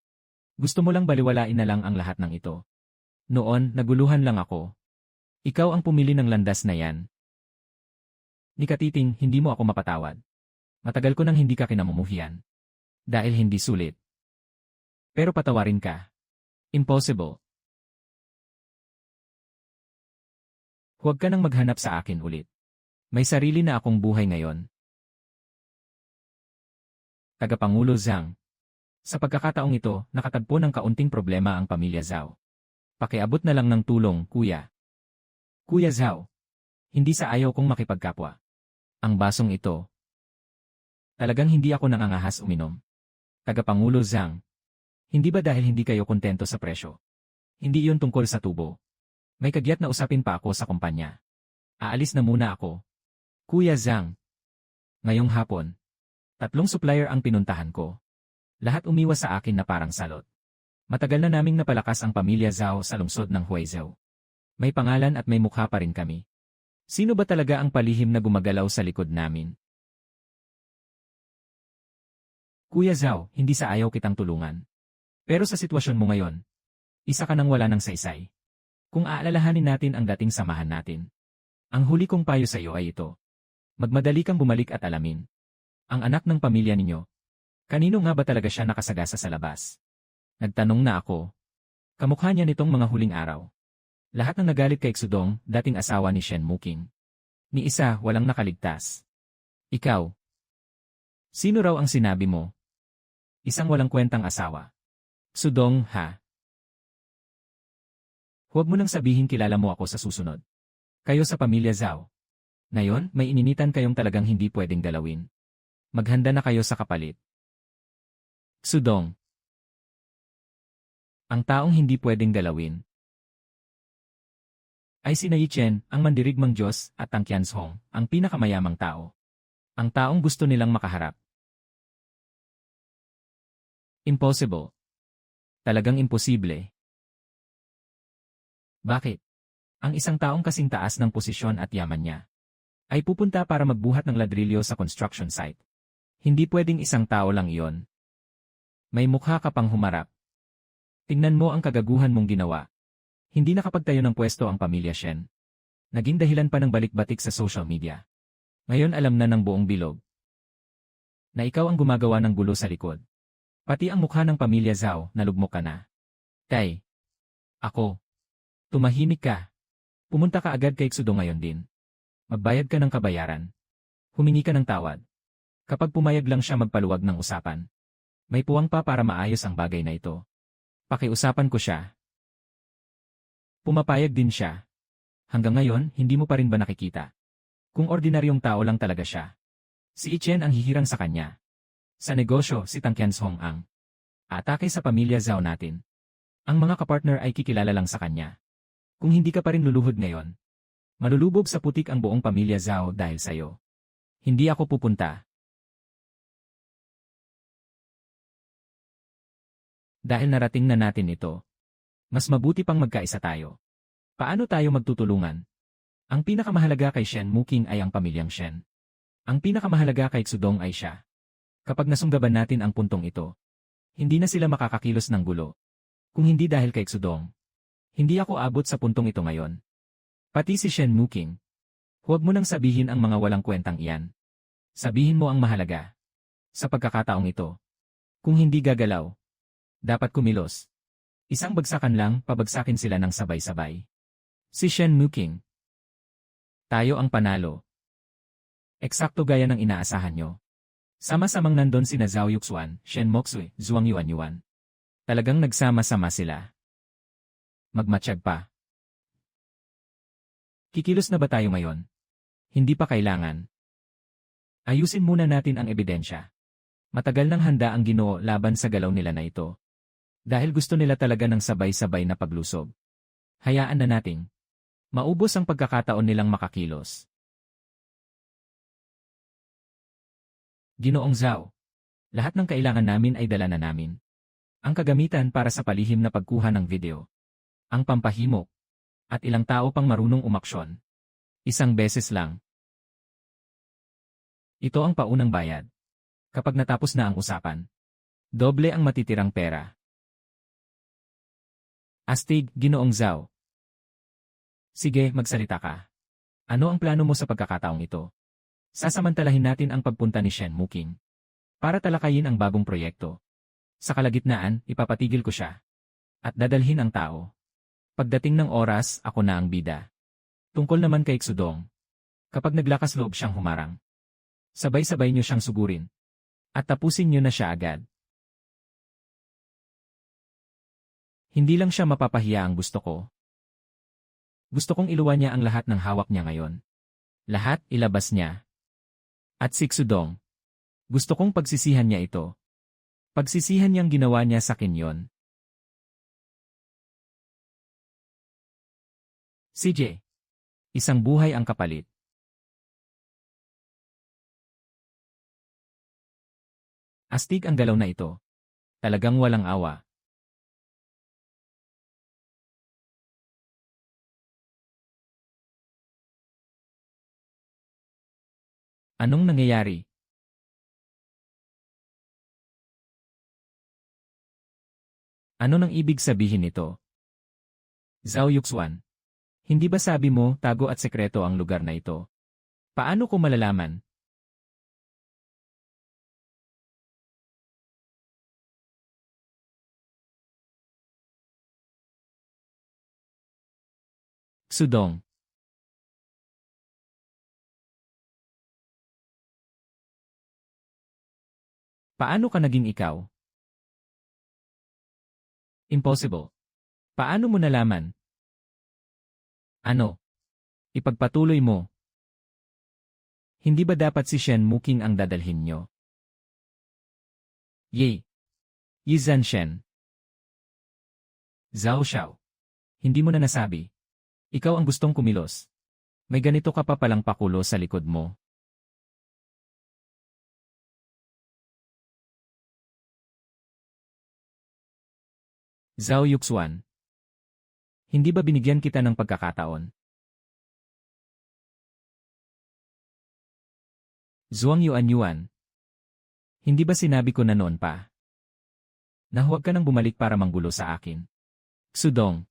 Gusto mo lang baliwalain na lang ang lahat ng ito. Noon, naguluhan lang ako. Ikaw ang pumili ng landas na yan. Ni Katiting, hindi mo ako mapatawad. Matagal ko nang hindi ka kinamumuhian. Dahil hindi sulit. Pero patawarin ka. Impossible. Huwag ka nang maghanap sa akin ulit. May sarili na akong buhay ngayon. Tagapangulo Zhang. Sa pagkakataong ito, nakatagpo ng kaunting problema ang pamilya Zhao. Pakiabot na lang ng tulong, kuya. Kuya Zhao. Hindi sa ayaw kong makipagkapwa. Ang basong ito. Talagang hindi ako nangangahas uminom. Tagapangulo Zhang. Hindi ba dahil hindi kayo kontento sa presyo? Hindi iyon tungkol sa tubo. May kagyat na usapin pa ako sa kumpanya. Aalis na muna ako. Kuya Zhang. Ngayong hapon. 3 supplier ang pinuntahan ko. Lahat umiwas sa akin na parang salot. Matagal na naming napalakas ang pamilya Zhao sa lungsod ng Huizhou. May pangalan at may mukha pa rin kami. Sino ba talaga ang palihim na gumagalaw sa likod namin? Kuya Zhao, hindi sa ayaw kitang tulungan. Pero sa sitwasyon mo ngayon, isa ka nang wala ng saysay. Kung aalalahanin natin ang dating samahan natin. Ang huli kong payo sa iyo ay ito. Magmadali kang bumalik at alamin. Ang anak ng pamilya ninyo. Kanino nga ba talaga siya nakasagasa sa labas? Nagtanong na ako. Kamukha niya nitong mga huling araw. Lahat ng nagalit kay Xudong, dating asawa ni Shen Muking. Ni isa, walang nakaligtas. Ikaw. Sino raw ang sinabi mo? Isang walang kwentang asawa. Xudong, ha? Huwag mo nang sabihin kilala mo ako sa susunod. Kayo sa pamilya Zhao. Ngayon, may ininitan kayong talagang hindi pwedeng galawin. Maghanda na kayo sa kapalit. Xudong. Ang taong hindi pwedeng galawin ay si Yi Chen, ang mandirigmang Diyos, at ang Qianzhong, ang pinakamayamang tao. Ang taong gusto nilang makaharap. Impossible. Talagang imposible. Bakit? Ang isang taong kasing taas ng posisyon at yaman niya ay pupunta para magbuhat ng ladrilyo sa construction site. Hindi pwedeng isang tao lang iyon. May mukha ka pang humarap. Tingnan mo ang kagaguhan mong ginawa. Hindi nakapagtayo ng pwesto ang pamilya Shen. Naging dahilan pa ng balikbatik sa social media. Ngayon alam na ng buong bilog na ikaw ang gumagawa ng gulo sa likod. Pati ang mukha ng pamilya Zhao, nalugmok ka na. Tay. Ako. Tumahimik ka. Pumunta ka agad kay Xudong ngayon din. Magbayad ka ng kabayaran. Humingi ka ng tawad. Kapag pumayag lang siya magpaluwag ng usapan. May puwang pa para maayos ang bagay na ito. Pakiusapan ko siya. Pumapayag din siya. Hanggang ngayon, hindi mo pa rin ba nakikita? Kung ordinaryong tao lang talaga siya. Si Chen ang hihirang sa kanya. Sa negosyo, si Tang Qianzhong ang atake sa pamilya Zhao natin. Ang mga kapartner ay kikilala lang sa kanya. Kung hindi ka pa rin luluhod ngayon, malulubog sa putik ang buong pamilya Zhao dahil sa'yo. Hindi ako pupunta. Dahil narating na natin ito. Mas mabuti pang magkaisa tayo. Paano tayo magtutulungan? Ang pinakamahalaga kay Shen Muking ay ang pamilyang Shen. Ang pinakamahalaga kay Xudong ay siya. Kapag nasunggaban natin ang puntong ito, hindi na sila makakakilos ng gulo. Kung hindi dahil kay Xudong, hindi ako abot sa puntong ito ngayon. Pati si Shen Muking. Huwag mo nang sabihin ang mga walang kwentang iyan. Sabihin mo ang mahalaga. Sa pagkakataong ito, kung hindi gagalaw, dapat kumilos. Isang bagsakan lang, pabagsakin sila ng sabay-sabay. Si Shen Muking. Tayo ang panalo. Eksakto gaya ng inaasahan nyo. Sama-samang nandon sina Zhao Yuxuan, Shen Moxue, Zhuang Yuanyuan. Talagang nagsama-sama sila. Magmatsyag pa. Kikilos na ba tayo ngayon? Hindi pa kailangan. Ayusin muna natin ang ebidensya. Matagal nang handa ang Ginoo laban sa galaw nila na ito. Dahil gusto nila talaga ng sabay-sabay na paglusob. Hayaan na nating maubos ang pagkakataon nilang makakilos. Ginoong Zhao, lahat ng kailangan namin ay dala na namin. Ang kagamitan para sa palihim na pagkuha ng video. Ang pampahimok. At ilang tao pang marunong umaksyon. Isang beses lang. Ito ang paunang bayad. Kapag natapos na ang usapan, doble ang matitirang pera. Astig, Ginoong Zhao. Sige, magsalita ka. Ano ang plano mo sa pagkakataong ito? Sasamantalahin natin ang pagpunta ni Shen Muking. Para talakayin ang bagong proyekto. Sa kalagitnaan, ipapatigil ko siya. At dadalhin ang tao. Pagdating ng oras, ako na ang bida. Tungkol naman kay Xudong. Kapag naglakas loob siyang humarang, sabay-sabay niyo siyang sugurin. At tapusin niyo na siya agad. Hindi lang siya mapapahiya ang gusto ko. Gusto kong iluwa niya ang lahat ng hawak niya ngayon. Lahat, ilabas niya. At si Xudong. Gusto kong pagsisihan niya ito. Pagsisihan niyang ginawa niya sa akin yon. CJ. Isang buhay ang kapalit. Astig ang galaw na ito. Talagang walang awa. Anong nangyayari? Ano nang ibig sabihin nito? Zhao Yuxuan. Hindi ba sabi mo, tago at sekreto ang lugar na ito? Paano ko malalaman? Sudong. Paano ka naging ikaw? Impossible. Paano mo nalaman? Ano? Ipagpatuloy mo. Hindi ba dapat si Shen Muking ang dadalhin nyo? Ye. Yizan Shen. Zhao Xiao. Hindi mo na nasabi. Ikaw ang gustong kumilos. May ganito ka pa palang pakulo sa likod mo. Zhao Yuxuan. Hindi ba binigyan kita ng pagkakataon? Zhuang Yuanyuan. Hindi ba sinabi ko na noon pa? Na huwag ka nang bumalik para manggulo sa akin. Sudong.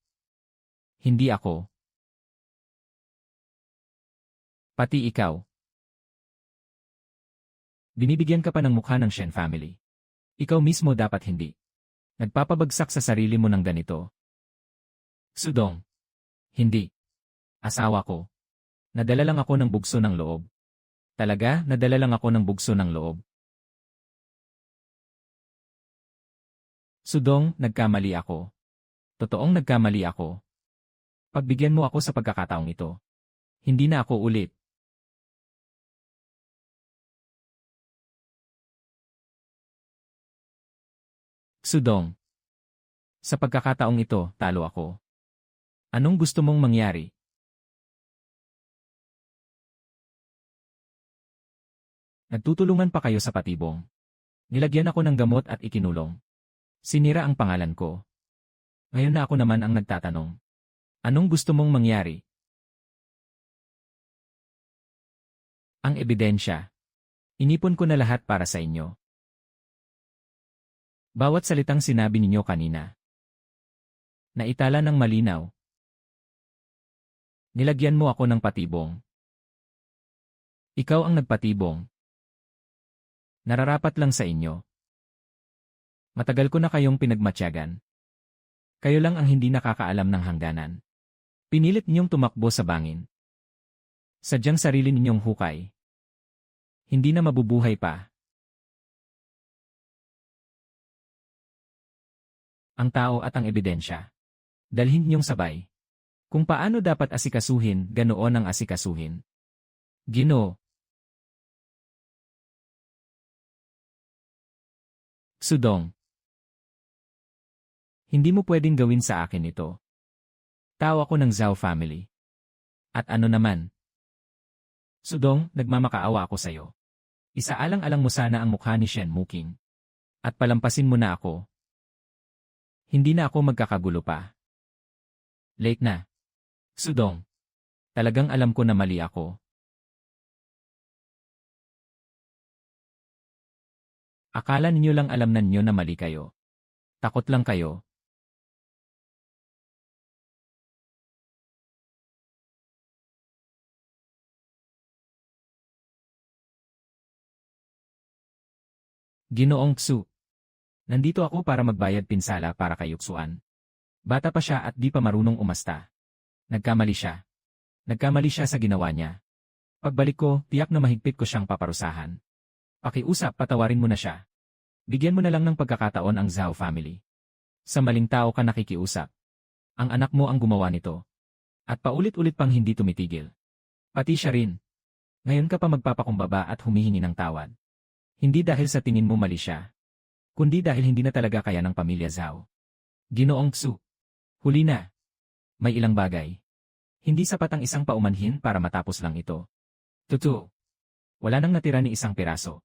Hindi ako. Pati ikaw. Binibigyan ka pa ng mukha ng Shen family. Ikaw mismo dapat hindi. Nagpapabagsak sa sarili mo ng ganito. Sudong. Hindi. Asawa ko. Nadala lang ako ng bugso ng loob. Talaga, nadala lang ako ng bugso ng loob. Sudong, nagkamali ako. Totoong nagkamali ako. Pagbigyan mo ako sa pagkakataong ito. Hindi na ako ulit. Sudong. Sa pagkakataong ito, talo ako. Anong gusto mong mangyari? Nagtutulungan pa kayo sa patibong. Nilagyan ako ng gamot at ikinulong. Sinira ang pangalan ko. Ngayon na ako naman ang nagtatanong. Anong gusto mong mangyari? Ang ebidensya. Inipon ko na lahat para sa inyo. Bawat salitang sinabi ninyo kanina. Naitala ng malinaw. Nilagyan mo ako ng patibong. Ikaw ang nagpatibong. Nararapat lang sa inyo. Matagal ko na kayong pinagmatyagan. Kayo lang ang hindi nakakaalam ng hangganan. Pinilit ninyong tumakbo sa bangin. Sadyang sarili ninyong hukay. Hindi na mabubuhay pa. Ang tao at ang ebidensya. Dalhin ninyong sabay. Kung paano dapat asikasuhin, ganoon ang asikasuhin. Ginoo. Sudong. Hindi mo pwedeng gawin sa akin ito. Tao ako ng Zhao family. At ano naman? Sudong, nagmamakaawa ako sa'yo. Isaalang-alang mo sana ang mukha ni Shen Muking. At palampasin mo na ako. Hindi na ako magkakagulo pa. Late na. Sudong. Talagang alam ko na mali ako. Akala ninyo lang alam na ninyo na mali kayo. Takot lang kayo. Ginoong Xu. Nandito ako para magbayad pinsala para kay Yuxuan. Bata pa siya at di pa marunong umasta. Nagkamali siya. Nagkamali siya sa ginawa niya. Pagbalik ko, tiyak na mahigpit ko siyang paparusahan. Pakiusap, patawarin mo na siya. Bigyan mo na lang ng pagkakataon ang Zhao family. Sa maling tao ka nakikiusap. Ang anak mo ang gumawa nito. At paulit-ulit pang hindi tumitigil. Pati siya rin. Ngayon ka pa magpapakumbaba at humihingi ng tawad. Hindi dahil sa tingin mo mali siya. Kundi dahil hindi na talaga kaya ng pamilya Zhao. Ginoong Xu. Huli na. May ilang bagay. Hindi sapat ang isang paumanhin para matapos lang ito. Totoo. Wala nang natira ni isang piraso.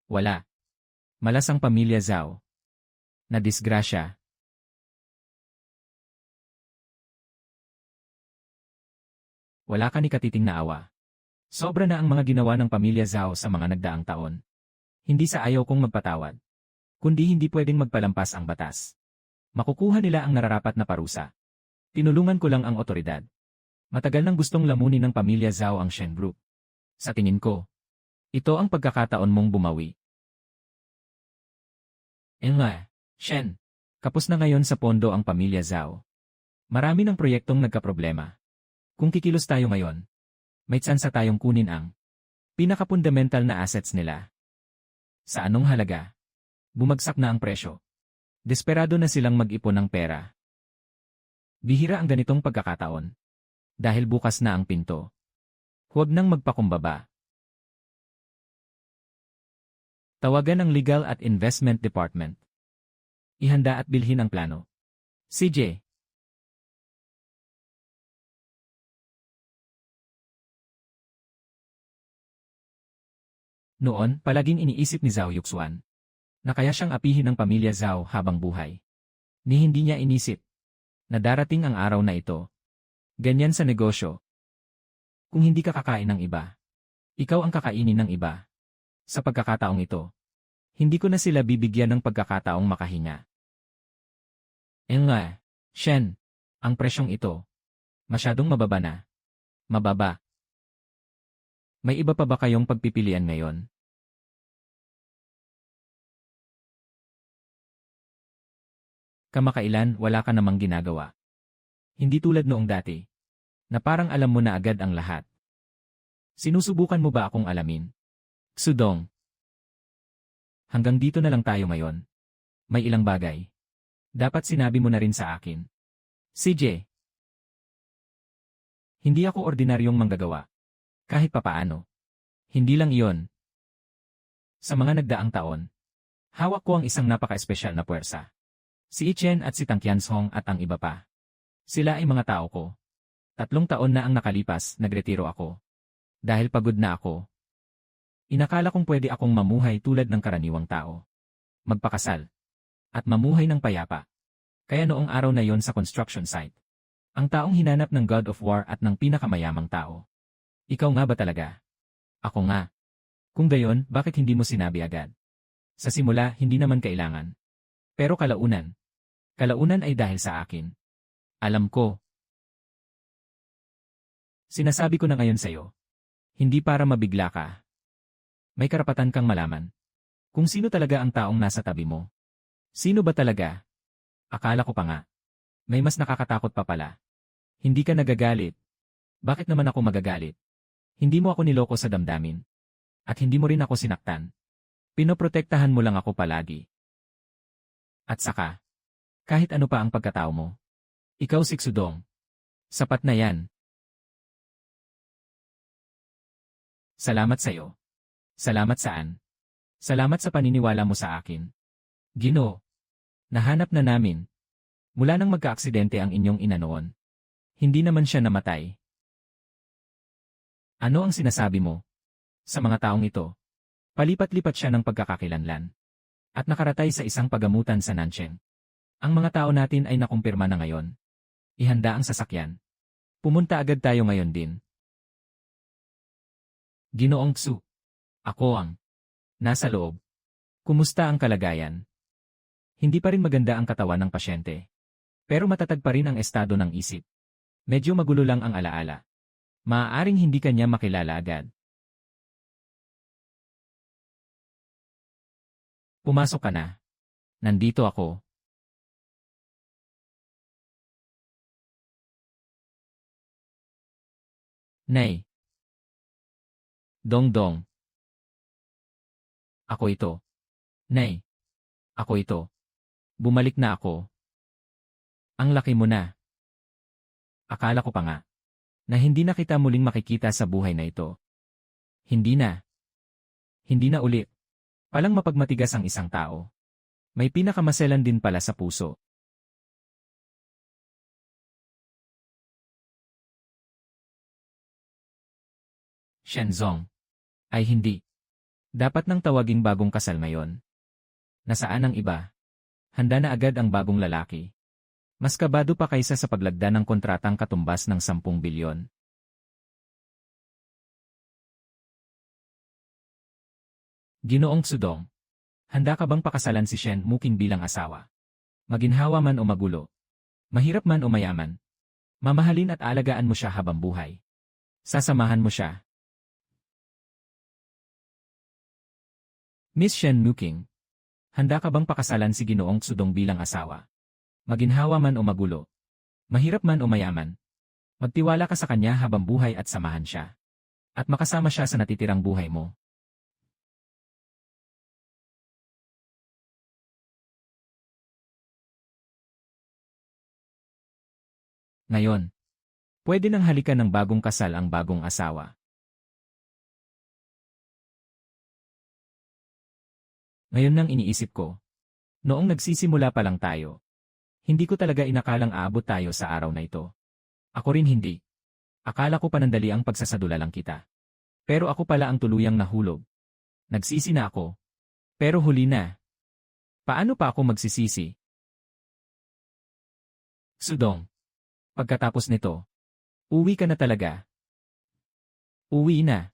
Wala. Malas ang pamilya Zhao. Na disgrasya. Wala ka ni katiting na awa. Sobra na ang mga ginawa ng pamilya Zhao sa mga nagdaang taon. Hindi sa ayaw kong magpatawad. Kundi hindi pwedeng magpalampas ang batas. Makukuha nila ang nararapat na parusa. Tinulungan ko lang ang otoridad. Matagal nang gustong lamunin ng pamilya Zhao ang Shen Group. Sa tingin ko, ito ang pagkakataon mong bumawi. Shen, kapos na ngayon sa pondo ang pamilya Zhao. Marami ng proyektong nagkaproblema. Kung kikilos tayo ngayon, may tsansa tayong kunin ang pinaka-fundamental na assets nila. Sa anong halaga? Bumagsak na ang presyo. Desperado na silang mag-ipon ng pera. Bihira ang ganitong pagkakataon. Dahil bukas na ang pinto. Huwag nang magpakumbaba. Tawagan ang Legal at Investment Department. Ihanda at bilhin ang plano. CJ. Noon, palaging iniisip ni Zhao Yuxuan na kaya siyang apihin ng pamilya Zhao habang buhay. Ni hindi niya inisip na darating ang araw na ito. Ganyan sa negosyo. Kung hindi ka kakain ng iba, ikaw ang kakainin ng iba. Sa pagkakataong ito, hindi ko na sila bibigyan ng pagkakataong makahinga. Nga, Shen, ang presyong ito, masyadong mababa na. Mababa. May iba pa ba kayong pagpipilian ngayon? Kamakailan wala ka namang ginagawa. Hindi tulad noong dati, na parang alam mo na agad ang lahat. Sinusubukan mo ba akong alamin? Xudong. Hanggang dito na lang tayo ngayon. May ilang bagay. Dapat sinabi mo na rin sa akin. CJ. Hindi ako ordinaryong manggagawa. Kahit papaano. Hindi lang iyon. Sa mga nagdaang taon, hawak ko ang isang napaka-espesyal na puwersa. Si Ichen at si Tang Qianzhong at ang iba pa. Sila ay mga tao ko. 3 taon na ang nakalipas, nagretiro ako. Dahil pagod na ako. Inakala kong pwede akong mamuhay tulad ng karaniwang tao. Magpakasal. At mamuhay ng payapa. Kaya noong araw na yon sa construction site, ang taong hinanap ng God of War at ng pinakamayamang tao. Ikaw nga ba talaga? Ako nga. Kung gayon, bakit hindi mo sinabi agad? Sa simula, hindi naman kailangan. Pero kalaunan. Kalaunan ay dahil sa akin. Alam ko. Sinasabi ko na ngayon sa'yo. Hindi para mabigla ka. May karapatan kang malaman. Kung sino talaga ang taong nasa tabi mo. Sino ba talaga? Akala ko pa nga. May mas nakakatakot pa pala. Hindi ka nagagalit. Bakit naman ako magagalit? Hindi mo ako niloko sa damdamin. At hindi mo rin ako sinaktan. Pinoprotektahan mo lang ako palagi. At saka, kahit ano pa ang pagkatao mo. Ikaw si Xudong. Sapat na yan. Salamat sa'yo. Salamat saan? Salamat sa paniniwala mo sa akin. Ginoo. Nahanap na namin. Mula nang magkaaksidente ang inyong ina noon. Hindi naman siya namatay. Ano ang sinasabi mo? Sa mga taong ito, palipat-lipat siya ng pagkakakilanlan. At nakaratay sa isang pagamutan sa Nancheng. Ang mga tao natin ay nakumpirma na ngayon. Ihanda ang sasakyan. Pumunta agad tayo ngayon din. Ginoong Xu. Ako ang nasa loob. Kumusta ang kalagayan? Hindi pa rin maganda ang katawan ng pasyente. Pero matatag pa rin ang estado ng isip. Medyo magulo lang ang alaala. Maaaring hindi kanya makilala agad. Pumasok ka na. Nandito ako. Nay. Dong. Ako ito. Nay. Ako ito. Bumalik na ako. Ang laki mo na. Akala ko pa nga na hindi na kita muling makikita sa buhay na ito. Hindi na. Hindi na ulit. Palang mapagmatigas ang isang tao. May pinakamaselan din pala sa puso. Shenzong. Ay hindi. Dapat nang tawaging bagong kasal ngayon. Nasaan ang iba? Handa na agad ang bagong lalaki. Mas kabado pa kaysa sa paglagda ng kontratang katumbas ng 10 bilyon. Ginoong Xudong. Handa ka bang pakasalan si Shen Muking bilang asawa? Maginhawa man o magulo. Mahirap man o mayaman. Mamahalin at alagaan mo siya habang buhay. Sasamahan mo siya. Miss Shen Muking. Handa ka bang pakasalan si Ginoong Xudong bilang asawa? Maginhawa man o magulo. Mahirap man o mayaman. Magtiwala ka sa kanya habang buhay at samahan siya. At makasama siya sa natitirang buhay mo. Ngayon, pwede nang halikan ng bagong kasal ang bagong asawa. Ngayon nang iniisip ko. Noong nagsisimula pa lang tayo. Hindi ko talaga inakalang aabot tayo sa araw na ito. Ako rin hindi. Akala ko panandali ang pagsasadula lang kita. Pero ako pala ang tuluyang nahulog. Nagsisi na ako. Pero huli na. Paano pa ako magsisisi? Sudong. Pagkatapos nito, uwi ka na talaga. Uwi na.